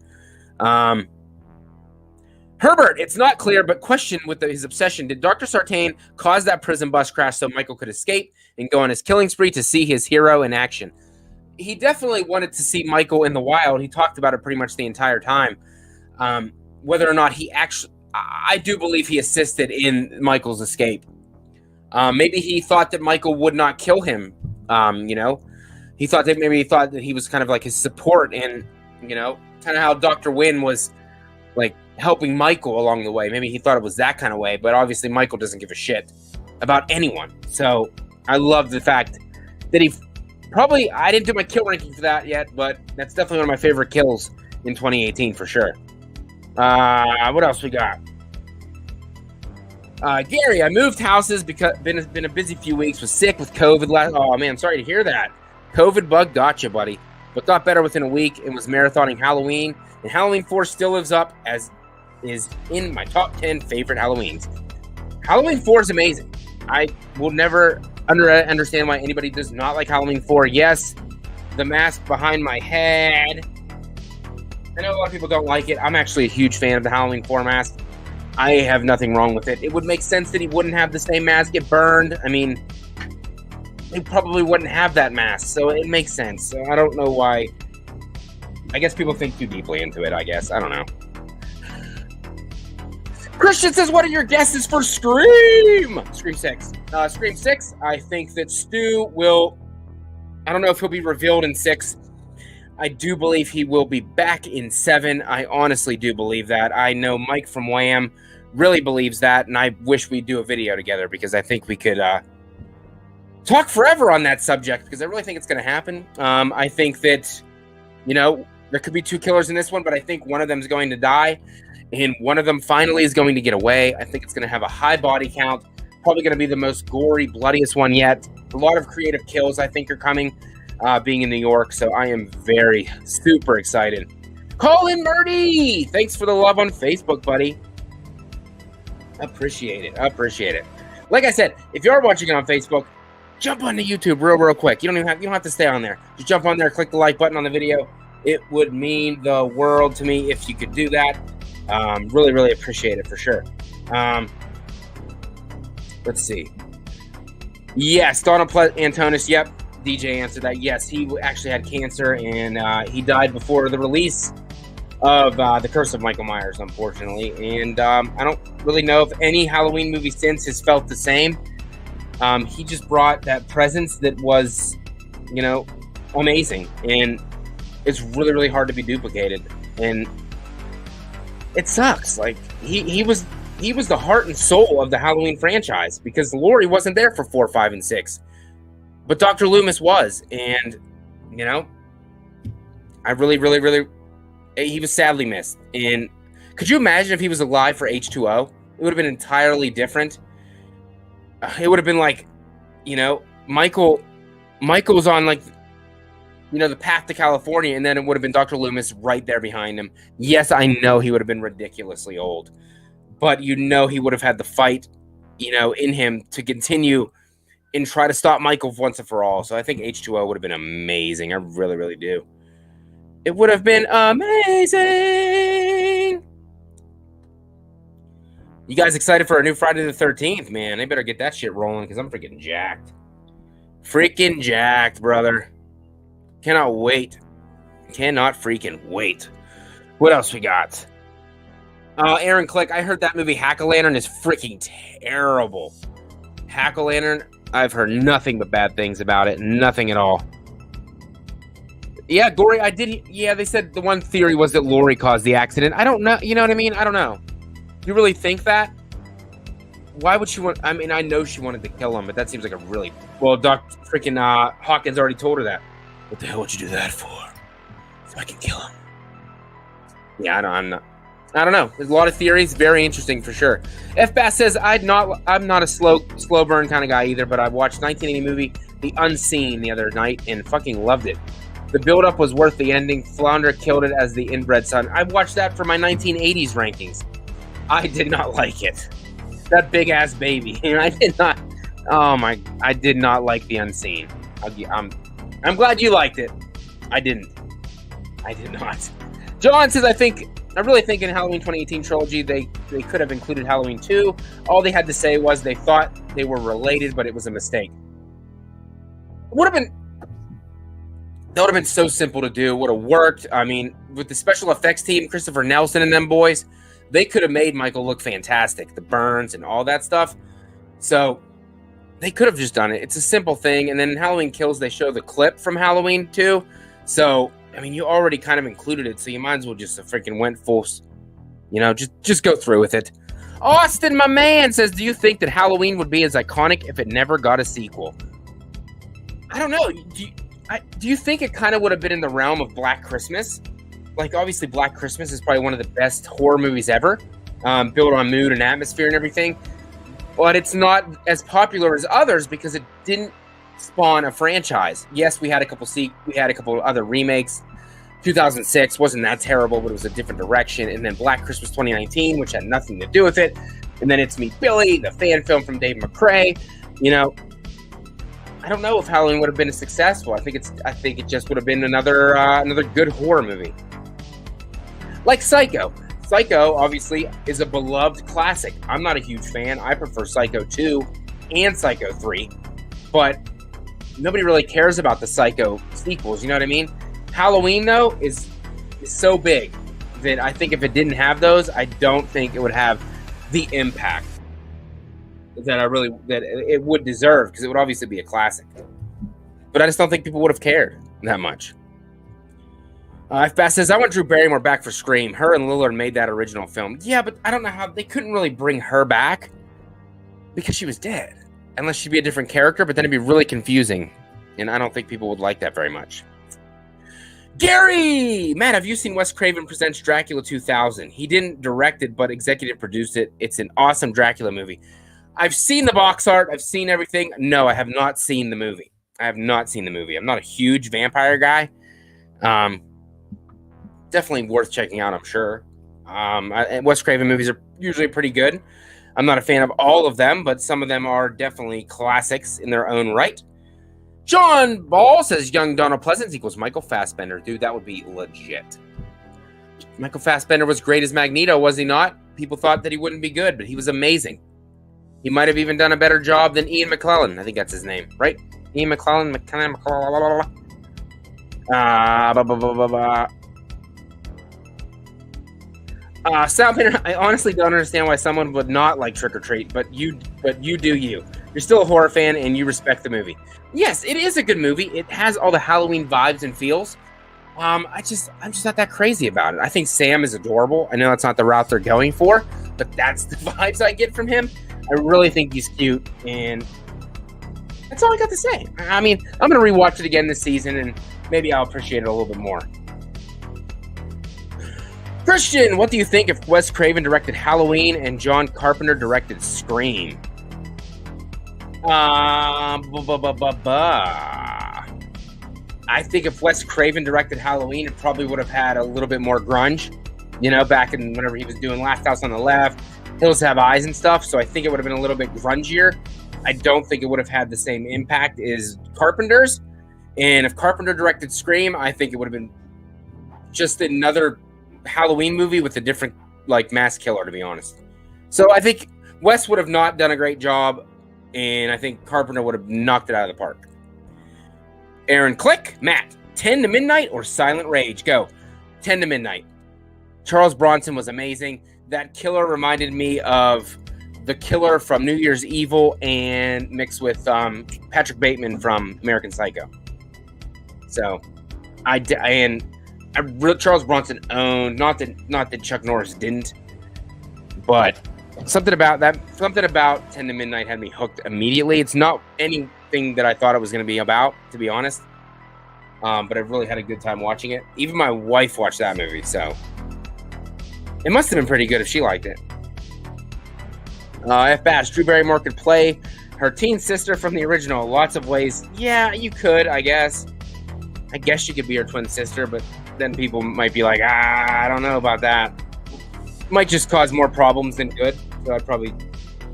Herbert, it's not clear, but question with his obsession. Did Dr. Sartain cause that prison bus crash so Michael could escape and go on his killing spree to see his hero in action? He definitely wanted to see Michael in the wild. He talked about it pretty much the entire time. Whether or not he actually... I do believe he assisted in Michael's escape. Maybe he thought that Michael would not kill him. He thought that he was kind of like his support, and, kind of how Dr. Wynn was like helping Michael along the way. Maybe he thought it was that kind of way, but obviously Michael doesn't give a shit about anyone. So I love the fact that he probably, I didn't do my kill ranking for that yet, but that's definitely one of my favorite kills in 2018 for sure. What else we got? Gary, I moved houses because been a busy few weeks. Was sick with COVID. Oh man, sorry to hear that. COVID bug got you, buddy. but got better within a week and was marathoning Halloween. And Halloween 4 still lives up as is in my top 10 favorite Halloweens. Halloween 4 is amazing. I will never understand why anybody does not like Halloween 4. Yes, the mask behind my head. I know a lot of people don't like it. I'm actually a huge fan of the Halloween 4 mask. I have nothing wrong with it. It would make sense that he wouldn't have the same mask get burned. I mean, he probably wouldn't have that mask, so it makes sense. So I don't know why. I guess people think too deeply into it, I guess. I don't know. Christian says, what are your guesses for Scream? Scream 6. Scream 6, I think that Stu will... I don't know if he'll be revealed in 6. I do believe he will be back in 7. I honestly do believe that. I know Mike from Wham really believes that, and I wish we'd do a video together because I think we could talk forever on that subject because I really think it's going to happen. I think that, you know, there could be 2 killers in this one, but I think one of them is going to die, and one of them finally is going to get away. I think it's going to have a high body count, probably going to be the most gory, bloodiest one yet. A lot of creative kills, I think, are coming, being in New York, so I am very, super excited. Colin Murdy! Thanks for the love on Facebook, buddy. Appreciate it. Like I said, if you are watching it on Facebook, jump onto YouTube real quick. You don't have to stay on there. Just jump on there, click the like button on the video. It would mean the world to me if you could do that. Really appreciate it for sure. Let's see. Yes, Donald Antonis. Yep, DJ answered that. Yes, he actually had cancer and he died before the release of The Curse of Michael Myers, unfortunately. And I don't really know if any Halloween movie since has felt the same. He just brought that presence that was, you know, amazing, and it's really hard to be duplicated. And it sucks. Like he was the heart and soul of the Halloween franchise because Laurie wasn't there for 4, 5, and 6, but Dr. Loomis was, and you know, I really he was sadly missed. And could you imagine if he was alive for H2O? It would have been entirely different. It would have been like, you know, Michael was on, like, you know, the path to California, and then it would have been Dr. Loomis right there behind him. Yes, I know he would have been ridiculously old, but you know he would have had the fight, you know, in him to continue and try to stop Michael once and for all. So I think H2O would have been amazing. I really do. It would have been amazing. You guys excited for a new Friday the 13th, man? They better get that shit rolling because I'm freaking jacked. Freaking jacked, brother. Cannot wait. Cannot freaking wait. What else we got? Aaron Click, I heard that movie Hack-A-Lantern is freaking terrible. Hack-A-Lantern, I've heard nothing but bad things about it. Nothing at all. Yeah, gory, I did. Yeah, they said the one theory was that Laurie caused the accident. I don't know. You know what I mean? I don't know. You really think that? Why would she want... I mean, I know she wanted to kill him, but that seems like a really... Well, freaking Hawkins already told her that. What the hell would you do that for? So I can kill him. Yeah, I don't know. There's a lot of theories. Very interesting for sure. F. Bass says, I'm not a slow burn kind of guy either, but I watched 1980 movie The Unseen the other night and fucking loved it. The build-up was worth the ending. Flounder killed it as the inbred son. I watched that for my 1980s rankings. I did not like it. That big-ass baby. I did not... Oh, my... I did not like The Unseen. I'm glad you liked it. I didn't. I did not. John says, I really think in Halloween 2018 trilogy, they could have included Halloween 2. All they had to say was they thought they were related, but it was a mistake. That would have been so simple to do. Would have worked. I mean, with the special effects team, Christopher Nelson and them boys, they could have made Michael look fantastic. The burns and all that stuff. So they could have just done it. It's a simple thing. And then in Halloween Kills, they show the clip from Halloween 2. So, I mean, you already kind of included it. So you might as well just freaking went full, you know, just go through with it. Austin, my man, says, do you think that Halloween would be as iconic if it never got a sequel? I don't know. Do you think it kind of would have been in the realm of Black Christmas? Like, obviously, Black Christmas is probably one of the best horror movies ever, built on mood and atmosphere and everything. But it's not as popular as others because it didn't spawn a franchise. Yes, we had a couple other remakes. 2006 wasn't that terrible, but it was a different direction. And then Black Christmas 2019, which had nothing to do with it. And then It's Me, Billy, the fan film from Dave McCrae. You know, I don't know if Halloween would have been as successful. I think it just would have been another good horror movie. Like Psycho. Psycho, obviously, is a beloved classic. I'm not a huge fan. I prefer Psycho 2 and Psycho 3. But nobody really cares about the Psycho sequels, you know what I mean? Halloween, though, is so big that I think if it didn't have those, I don't think it would have the impact that it would deserve, because it would obviously be a classic. But I just don't think people would have cared that much. Fast says, I want Drew Barrymore back for Scream. Her and Lillard made that original film. Yeah, but I don't know how they couldn't really bring her back because she was dead. Unless she'd be a different character, but then it'd be really confusing. And I don't think people would like that very much. Gary! Matt, have you seen Wes Craven Presents Dracula 2000? He didn't direct it, but executive produced it. It's an awesome Dracula movie. I've seen the box art. I've seen everything. No, I have not seen the movie. I'm not a huge vampire guy. Definitely worth checking out, I'm sure. Wes Craven movies are usually pretty good. I'm not a fan of all of them, but some of them are definitely classics in their own right. John Ball says young Donald Pleasance equals Michael Fassbender. Dude, that would be legit. Michael Fassbender was great as Magneto, was he not? People thought that he wouldn't be good, but he was amazing. He might have even done a better job than Ian McKellen. I think that's his name, right? Ian McKellen. Soundpainter, I honestly don't understand why someone would not like Trick or Treat, but you do you. You're still a horror fan and you respect the movie. Yes, it is a good movie. It has all the Halloween vibes and feels. I'm just not that crazy about it. I think Sam is adorable. I know that's not the route they're going for, but that's the vibes I get from him. I really think he's cute, and that's all I got to say. I mean, I'm going to rewatch it again this season, and maybe I'll appreciate it a little bit more. Christian, what do you think if Wes Craven directed Halloween and John Carpenter directed Scream? I think if Wes Craven directed Halloween, it probably would have had a little bit more grunge, you know, back in whenever he was doing Last House on the Left, Hills Have Eyes and stuff. So I think it would have been a little bit grungier. I don't think it would have had the same impact as Carpenter's. And if Carpenter directed Scream, I think it would have been just another Halloween movie with a different, like, mass killer, to be honest. So I think Wes would have not done a great job, and I think Carpenter would have knocked it out of the park. Aaron Click, Matt, 10 to Midnight or Silent Rage? Go. 10 to Midnight. Charles Bronson was amazing. That killer reminded me of the killer from New Year's Evil and mixed with Patrick Bateman from American Psycho. So Charles Bronson owned, not that Chuck Norris didn't, but something about 10 to Midnight had me hooked immediately. It's not anything that I thought it was going to be about, to be honest. But I really had a good time watching it. Even my wife watched that movie, so it must have been pretty good if she liked it. F. Bass, Drew Barrymore could play her teen sister from the original. Lots of ways. Yeah, you could, I guess. I guess she could be her twin sister, but then people might be like, I don't know about that. Might just cause more problems than good. So I'd probably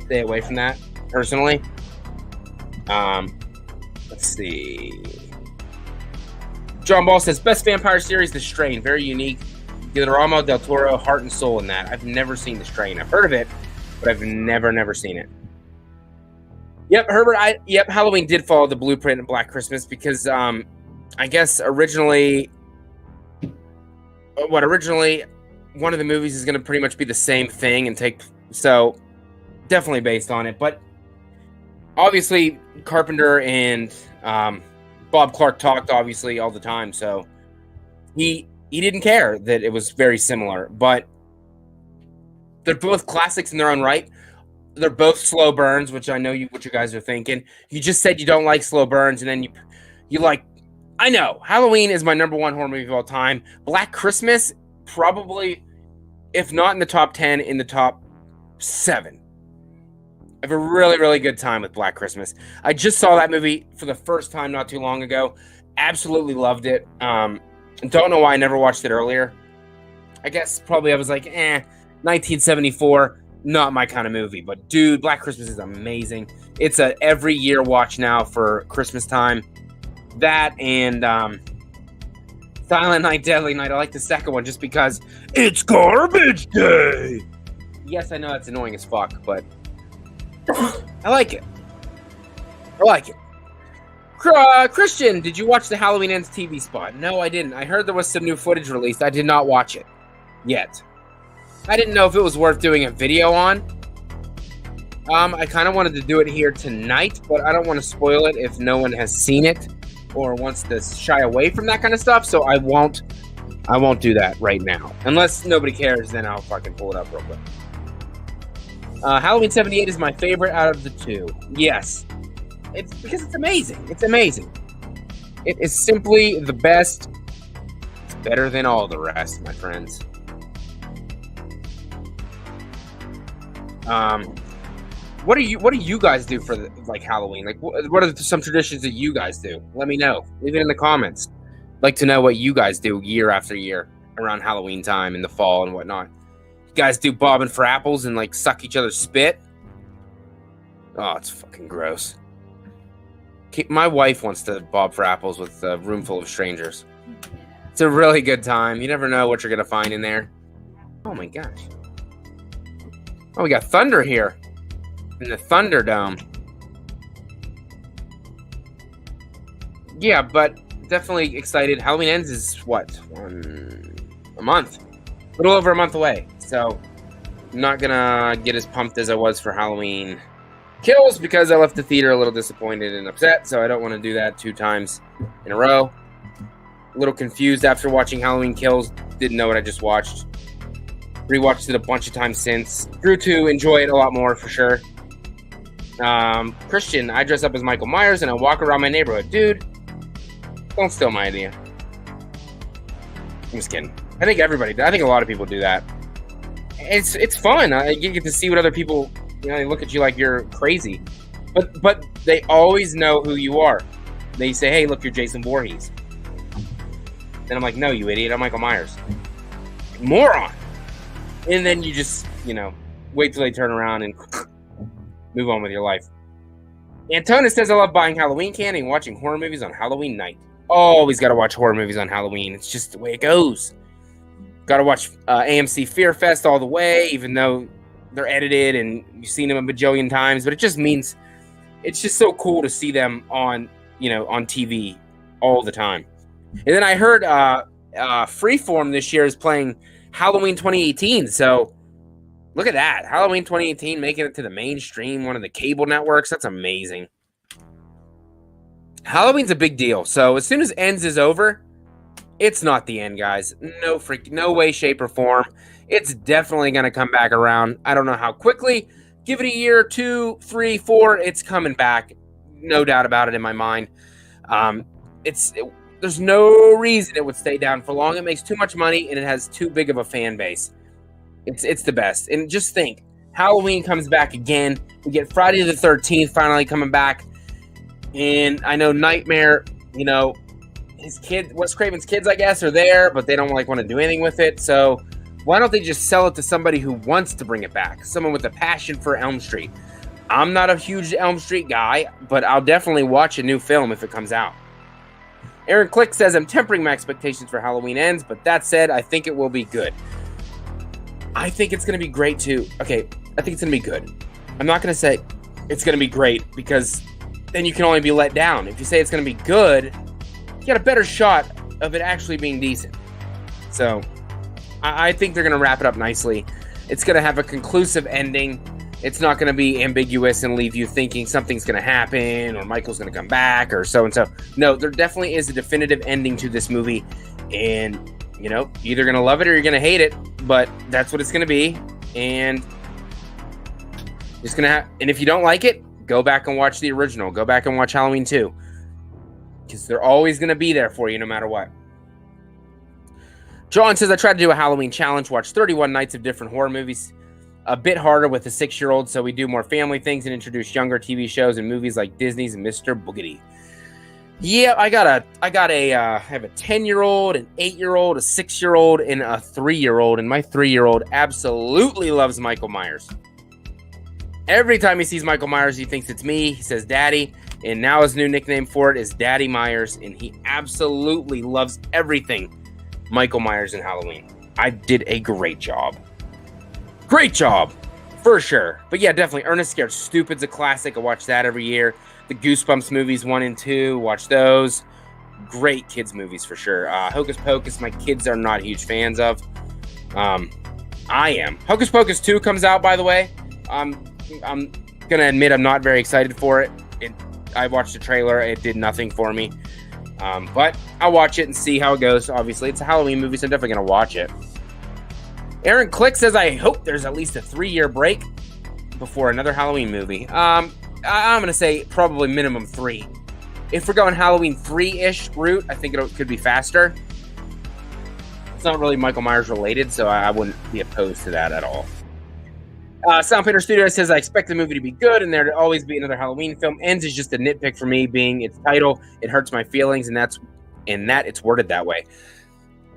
stay away from that, personally. Let's see. John Ball says, best vampire series, The Strain. Very unique. Guillermo del Toro, heart and soul in that. I've never seen The Strain. I've heard of it, but I've never seen it. Yep, Herbert, Halloween did follow the blueprint of Black Christmas because, I guess originally one of the movies is going to pretty much be the same thing and so definitely based on it. But obviously Carpenter and Bob Clark talked obviously all the time, so he didn't care that it was very similar. But they're both classics in their own right. They're both slow burns, which I know what you guys are thinking. You just said you don't like slow burns, and then you like. I know Halloween is my number one horror movie of all time. Black Christmas, probably, if not in the top 10, in the top 7. I have a really, really good time with Black Christmas. I just saw that movie for the first time not too long ago. Absolutely loved it. Don't know why I never watched it earlier. I guess probably I was like, 1974, not my kind of movie. But dude, Black Christmas is amazing. It's a every year watch now for Christmas time. That and Silent Night, Deadly Night. I like the second one just because it's garbage day. Yes, I know that's annoying as fuck, but I like it. I like it. Christian, did you watch the Halloween Ends TV spot? No, I didn't. I heard there was some new footage released. I did not watch it yet. I didn't know if it was worth doing a video on. I kind of wanted to do it here tonight, but I don't want to spoil it if no one has seen it or wants to shy away from that kind of stuff. So I won't do that right now. Unless nobody cares, then I'll fucking pull it up real quick. Halloween 78 is my favorite out of the two. Yes. It's because it's amazing. It's amazing. It is simply the best. It's better than all the rest, my friends. What do you guys do for Halloween? Like, what are some traditions that you guys do? Let me know. Leave it in the comments. I'd like to know what you guys do year after year around Halloween time in the fall and whatnot. You guys do bobbing for apples and like suck each other's spit? Oh, it's fucking gross. My wife wants to bob for apples with a room full of strangers. It's a really good time. You never know what you're gonna find in there. Oh my gosh. Oh, we got thunder here in the Thunderdome. Yeah, but definitely excited. Halloween Ends is what? A month. A little over a month away. So I'm not gonna get as pumped as I was for Halloween Kills because I left the theater a little disappointed and upset. So I don't want to do that 2 times in a row. A little confused after watching Halloween Kills. Didn't know what I just watched. Rewatched it a bunch of times since. Grew to enjoy it a lot more for sure. Christian, I dress up as Michael Myers and I walk around my neighborhood. Dude, don't steal my idea. I'm just kidding. I think a lot of people do that. It's fun. You get to see what other people, they look at you like you're crazy. But they always know who you are. They say, hey, look, you're Jason Voorhees. Then I'm like, no, you idiot, I'm Michael Myers. Moron. And then you just, wait till they turn around and move on with your life. Antonis says, I love buying Halloween candy and watching horror movies on Halloween night. Always got to watch horror movies on Halloween. It's just the way it goes. Got to watch AMC Fear Fest all the way, even though they're edited and you've seen them a bajillion times. But it just means it's just so cool to see them on, on TV all the time. And then I heard Freeform this year is playing Halloween 2018. So look at that. Halloween 2018 making it to the mainstream, one of the cable networks. That's amazing. Halloween's a big deal. So as soon as Ends is over, it's not the end, guys. No way, shape, or form. It's definitely going to come back around. I don't know how quickly. Give it a year, 2, 3, 4. It's coming back. No doubt about it in my mind. There's no reason it would stay down for long. It makes too much money, and it has too big of a fan base. It's the best. And just think, Halloween comes back again. We get Friday the 13th finally coming back. And I know Nightmare, his kid, Wes Craven's kids, I guess, are there, but they don't want to do anything with it. So why don't they just sell it to somebody who wants to bring it back? Someone with a passion for Elm Street. I'm not a huge Elm Street guy, but I'll definitely watch a new film if it comes out. Aaron Click says, I'm tempering my expectations for Halloween Ends, but that said, I think it will be good. I think it's going to be great too. Okay, I think it's going to be good. I'm not going to say it's going to be great because then you can only be let down. If you say it's going to be good, you got a better shot of it actually being decent. So I think they're going to wrap it up nicely. It's going to have a conclusive ending. It's not going to be ambiguous and leave you thinking something's going to happen or Michael's going to come back or so-and-so. No, there definitely is a definitive ending to this movie. And, you're either going to love it or you're going to hate it. But that's what it's going to be. And it's going to and if you don't like it, go back and watch the original. Go back and watch Halloween 2. Because they're always going to be there for you no matter what. John says, I tried to do a Halloween challenge, watch 31 nights of different horror movies. a bit harder with a 6-year-old, so we do more family things and introduce younger TV shows and movies like Disney's Mr. Boogedy. Yeah, I have a 10-year-old, an 8-year-old, a 6-year-old, and a 3-year-old, and my 3-year-old absolutely loves Michael Myers. Every time he sees Michael Myers, he thinks it's me. He says Daddy, and now his new nickname for it is Daddy Myers, and he absolutely loves everything Michael Myers and Halloween. I did a great job. Great job, for sure. But yeah, definitely, Ernest Scared Stupid's a classic. I watch that every year. The Goosebumps movies 1 and 2, watch those. Great kids movies for sure. Hocus Pocus, my kids are not huge fans of. I am. Hocus Pocus 2 comes out, by the way. I'm gonna admit I'm not very excited for it. I watched the trailer. It did nothing for me. But I'll watch it and see how it goes. Obviously, it's a Halloween movie, so I'm definitely gonna watch it. Aaron Click says, I hope there's at least a 3-year break before another Halloween movie. I'm going to say probably minimum 3. If we're going Halloween 3-ish route, I think it could be faster. It's not really Michael Myers related, so I wouldn't be opposed to that at all. Sound Painter Studio says, I expect the movie to be good and there to always be another Halloween film. Ends is just a nitpick for me, being its title. It hurts my feelings, and that it's worded that way.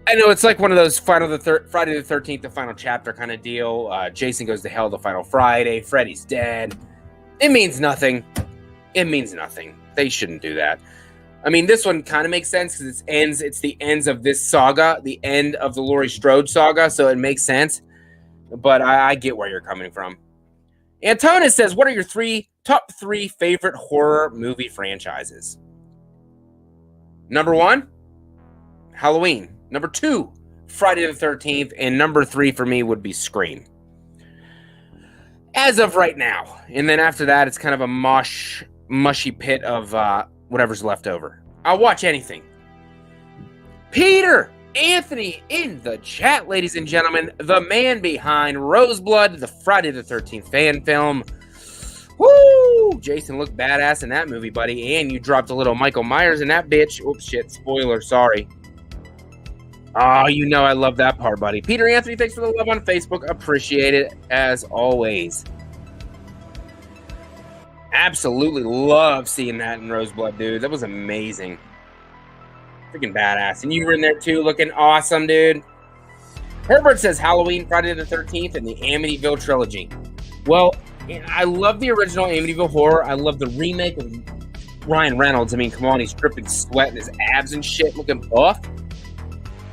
I know it's like one of those Friday the 13th, the final chapter kind of deal. Jason goes to hell the final Friday. Freddy's dead. It means nothing. It means nothing. They shouldn't do that. I mean, this one kind of makes sense because it's the ends of this saga, the end of the Laurie Strode saga, so it makes sense. But I get where you're coming from. Antonis says, what are your top three favorite horror movie franchises? Number 1, Halloween. Number 2, Friday the 13th. And number 3 for me would be Scream. As of right now. And then after that, it's kind of a mushy pit of whatever's left over. I'll watch anything. Peter Anthony in the chat, ladies and gentlemen. The man behind Roseblood, the Friday the 13th fan film. Woo! Jason looked badass in that movie, buddy. And you dropped a little Michael Myers in that bitch. Oops, shit. Spoiler, sorry. Oh, you know I love that part, buddy. Peter Anthony, thanks for the love on Facebook. Appreciate it, as always. Absolutely love seeing that in Roseblood, dude. That was amazing. Freaking badass. And you were in there, too, looking awesome, dude. Herbert says Halloween, Friday the 13th, and the Amityville trilogy. Well, I love the original Amityville horror. I love the remake of Ryan Reynolds. I mean, come on, he's dripping sweat and his abs and shit, looking buff.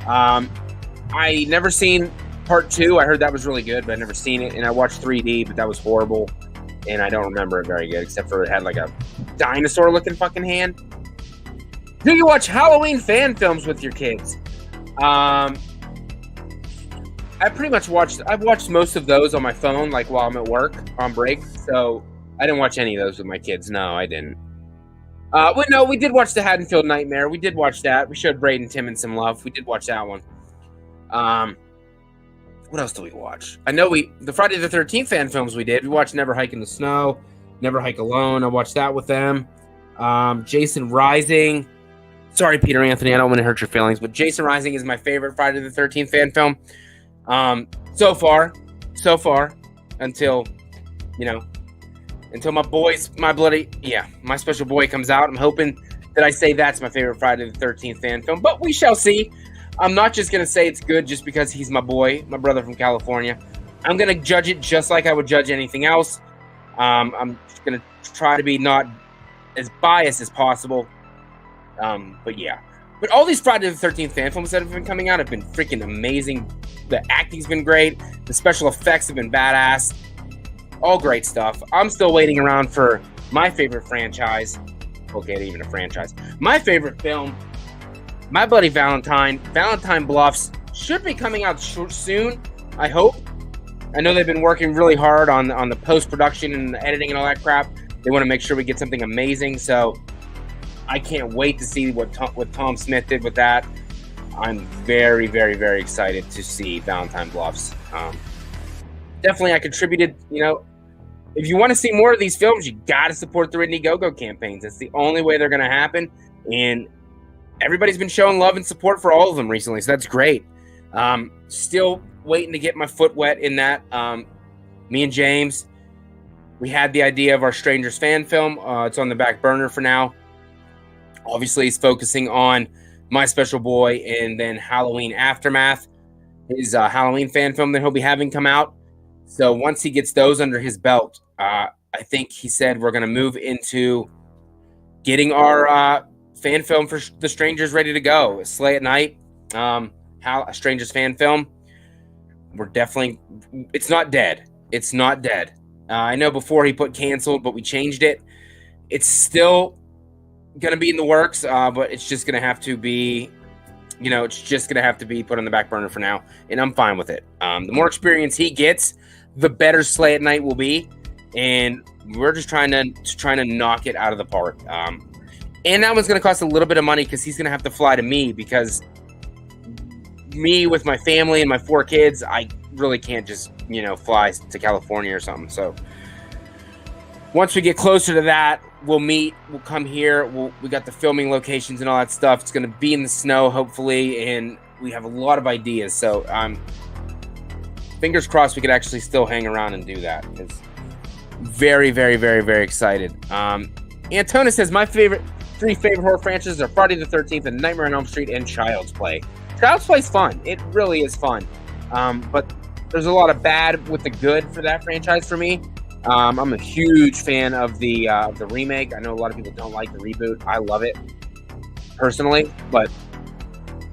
I never seen part 2. I heard that was really good, but I never seen it. And I watched 3D, but that was horrible. And I don't remember it very good, except for it had like a dinosaur-looking fucking hand. Do you watch Halloween fan films with your kids? I've watched most of those on my phone, like while I'm at work on break. So I didn't watch any of those with my kids. No, I didn't. We did watch the Haddonfield Nightmare. We did watch that. We showed Braden Timmons some love. We did watch that one. What else do we watch? I know the Friday the 13th fan films we did. We watched Never Hike in the Snow, Never Hike Alone. I watched that with them. Jason Rising. Sorry, Peter Anthony, I don't want to hurt your feelings, but Jason Rising is my favorite Friday the 13th fan film. So far, until my special boy comes out. I'm hoping that I say that's my favorite Friday the 13th fan film, but we shall see. I'm not just going to say it's good just because he's my boy, my brother from California. I'm going to judge it just like I would judge anything else. I'm going to try to be not as biased as possible. But yeah. But all these Friday the 13th fan films that have been coming out have been freaking amazing. The acting's been great. The special effects have been badass. All great stuff. I'm still waiting around for my favorite franchise. Okay, it ain't even a franchise. My favorite film, My Bloody Valentine. Valentine Bluffs should be coming out soon, I hope. I know they've been working really hard on the post-production and the editing and all that crap. They want to make sure we get something amazing, so I can't wait to see what Tom Smith did with that. I'm very, very, very excited to see Valentine Bluffs. Definitely, I contributed, if you want to see more of these films, you got to support the Indiegogo campaigns. That's the only way they're going to happen. And everybody's been showing love and support for all of them recently, so that's great. Still waiting to get my foot wet in that me and James, we had the idea of our Strangers fan film. It's on the back burner for now. Obviously, he's focusing on My Special Boy and then Halloween Aftermath, his Halloween fan film that he'll be having come out. So once he gets those under his belt, I think he said we're going to move into getting our fan film for the Strangers ready to go. Slay at Night, a Strangers fan film. We're definitely, it's not dead. It's not dead. I know before he put canceled, but we changed it. It's still going to be in the works, but it's just going to have to be, it's just going to have to be put on the back burner for now, and I'm fine with it. The more experience he gets, the better Slay at Night will be, and we're just trying to knock it out of the park. And that one's going to cost a little bit of money because he's going to have to fly to me, because me with my family and my 4 kids, I really can't just fly to California or something. So once we get closer to that, we'll meet, we'll come here, we got the filming locations and all that stuff. It's going to be in the snow hopefully, and we have a lot of ideas, so fingers crossed we could actually still hang around and do that. It's very, very, very, very excited. Antona says my 3 favorite horror franchises are Friday the 13th and Nightmare on Elm Street and Child's Play. Child's Play's fun. It really is fun. But there's a lot of bad with the good for that franchise for me. I'm a huge fan of the remake. I know a lot of people don't like the reboot. I love it personally, but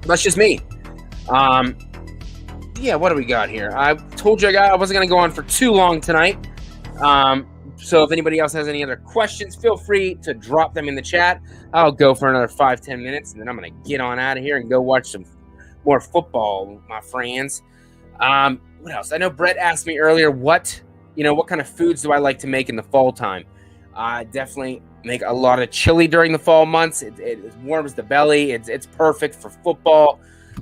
that's just me. Yeah, what do we got here? I told you I wasn't going to go on for too long tonight. So if anybody else has any other questions, feel free to drop them in the chat. I'll go for another 5-10 minutes, and then I'm going to get on out of here and go watch some more football, my friends. What else? I know Brett asked me earlier what kind of foods do I like to make in the fall time. I definitely make a lot of chili during the fall months. It warms the belly. It's perfect for football.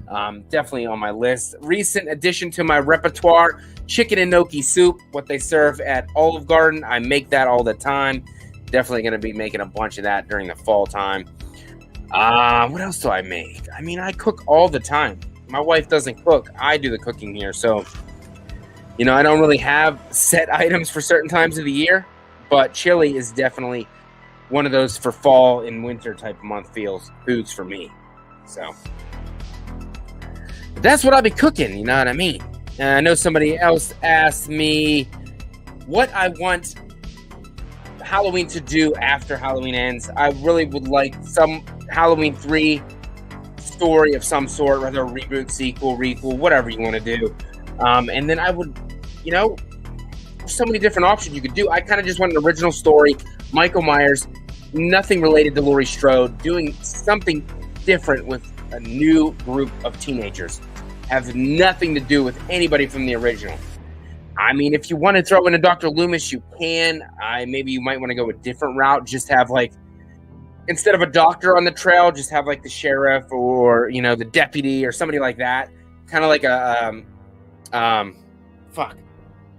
Definitely on my list. Recent addition to my repertoire, chicken and gnocchi soup, what they serve at Olive Garden. I make that all the time. Definitely going to be making a bunch of that during the fall time. What else do I make? I mean, I cook all the time. My wife doesn't cook. I do the cooking here. So, I don't really have set items for certain times of the year, but chili is definitely one of those for fall and winter type of month foods for me. So that's what I'll be cooking, you know what I mean? I know somebody else asked me what I want Halloween to do after Halloween ends. I really would like some Halloween 3 story of some sort, whether a reboot, sequel, requel, whatever you want to do. And then I would, so many different options you could do. I kind of just want an original story, Michael Myers, nothing related to Laurie Strode, doing something different with a new group of teenagers. Has nothing to do with anybody from the original. I mean, if you want to throw in a Dr. Loomis, you can. Maybe you might want to go a different route. Just have instead of a doctor on the trail, just have the sheriff or the deputy or somebody like that. Kind of like a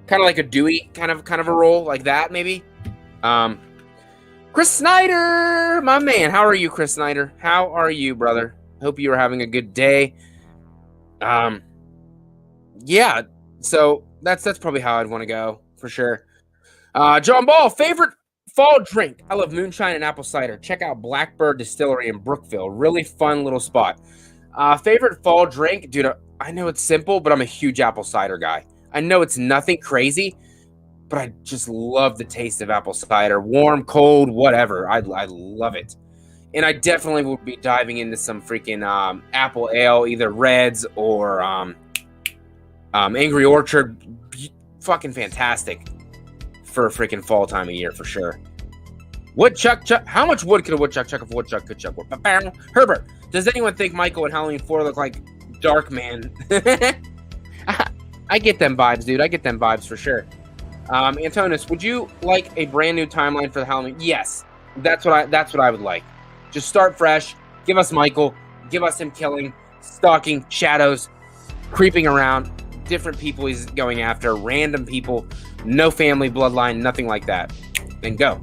kind of like a Dewey kind of a role like that maybe. Chris Snyder, my man, how are you, Chris Snyder? How are you, brother? Hope you are having a good day. Yeah, so that's probably how I'd want to go for sure. John Ball, favorite fall drink. I love moonshine and apple cider. Check out Blackbird Distillery in Brookville. Really fun little spot. Favorite fall drink, dude. I know it's simple, but I'm a huge apple cider guy. I know it's nothing crazy, but I just love the taste of apple cider. Warm, cold, whatever. I love it. And I definitely will be diving into some freaking apple ale, either Reds or Angry Orchard. Fucking fantastic for a freaking fall time of year for sure. Woodchuck, how much wood could a woodchuck chuck if a woodchuck could chuck wood? Herbert, does anyone think Michael and Halloween 4 look like Darkman? I get them vibes, dude. I get them vibes for sure. Antonis, would you like a brand new timeline for the Halloween? Yes, that's what I would like. Just start fresh. Give us Michael. Give us him killing, stalking, shadows, creeping around, different people he's going after, random people, no family bloodline, nothing like that. And go.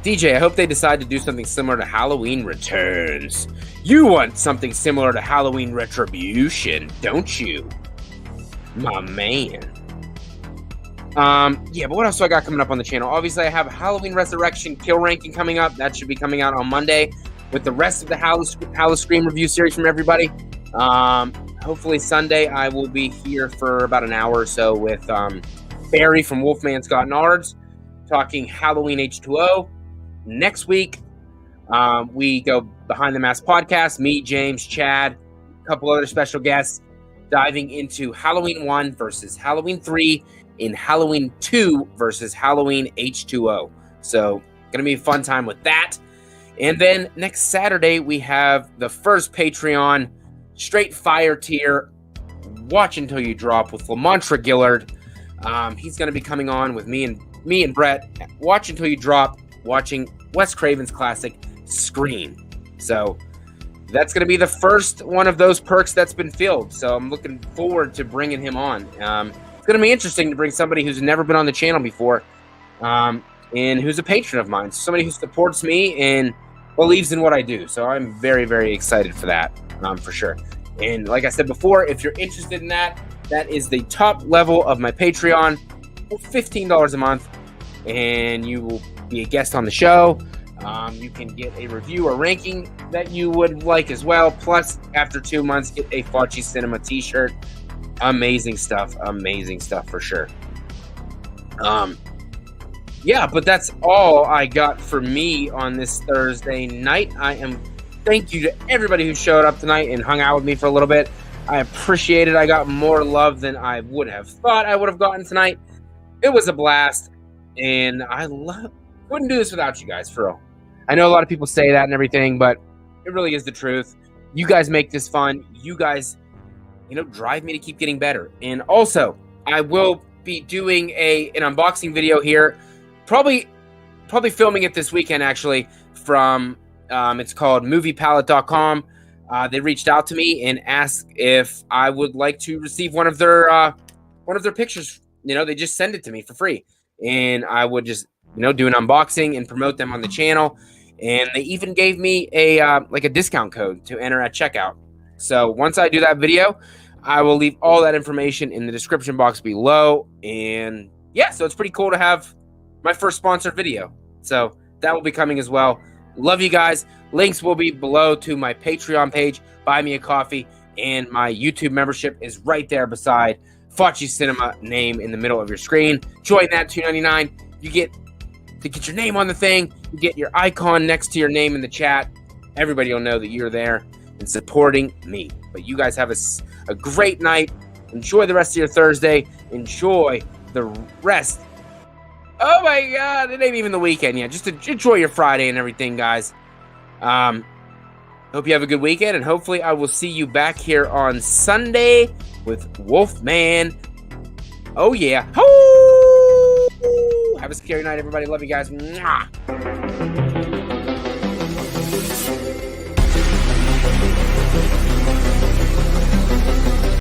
DJ, I hope they decide to do something similar to Halloween Returns. You want something similar to Halloween Retribution, don't you? My man. Yeah, but what else do I got coming up on the channel? Obviously, I have Halloween Resurrection kill ranking coming up. That should be coming out on Monday with the rest of the Halloween review series from everybody. Hopefully Sunday I will be here for about an hour or so with Barry from Wolfman Scott Nards talking Halloween H2O. Next week, we go Behind the Mask podcast, me, James, Chad, a couple other special guests, diving into Halloween 1 versus Halloween 3 in Halloween 2 versus Halloween H2O. So, going to be a fun time with that. And then next Saturday, we have the first Patreon straight fire tier, Watch Until You Drop with Lamontra Gillard. He's going to be coming on with me and Brett. Watch Until You Drop, watching Wes Craven's classic Scream. So that's going to be the first one of those perks that's been filled. So I'm looking forward to bringing him on. It's going to be interesting to bring somebody who's never been on the channel before, and who's a patron of mine. Somebody who supports me and believes in what I do. So I'm very, very excited for that, for sure. And like I said before, if you're interested in that, that is the top level of my Patreon for $15 a month, and you will be a guest on the show. You can get a review or ranking that you would like as well. Plus, after 2 months, get a FACCI'S Cinema t-shirt. Amazing stuff for sure. Yeah, but that's all I got for me on this Thursday night. Thank you to everybody who showed up tonight and hung out with me for a little bit. I appreciate it. I got more love than I would have thought I would have gotten tonight. It was a blast, and wouldn't do this without you guys, for real. I know a lot of people say that and everything, but it really is the truth. You guys make this fun. You guys, drive me to keep getting better. And also, I will be doing an unboxing video here, probably filming it this weekend, actually, from it's called moviepalette.com. They reached out to me and asked if I would like to receive one of their pictures. They just send it to me for free, and I would just do an unboxing and promote them on the channel. And they even gave me a discount code to enter at checkout. So once I do that video, I will leave all that information in the description box below. And yeah, so it's pretty cool to have my first sponsored video. So that will be coming as well. Love you guys. Links will be below to my Patreon page, Buy Me a Coffee, and my YouTube membership is right there beside FACCI'S Cinema name in the middle of your screen. Join that, $2.99. You get to get your name on the thing. You get your icon next to your name in the chat. Everybody will know that you're there and supporting me. But you guys have a great night. Enjoy the rest of your Thursday. Enjoy the rest. Oh my God, it ain't even the weekend yet. Just enjoy your Friday and everything, guys. Hope you have a good weekend, and hopefully I will see you back here on Sunday with Wolfman. Oh yeah. Have a scary night, everybody. Love you guys. Mwah.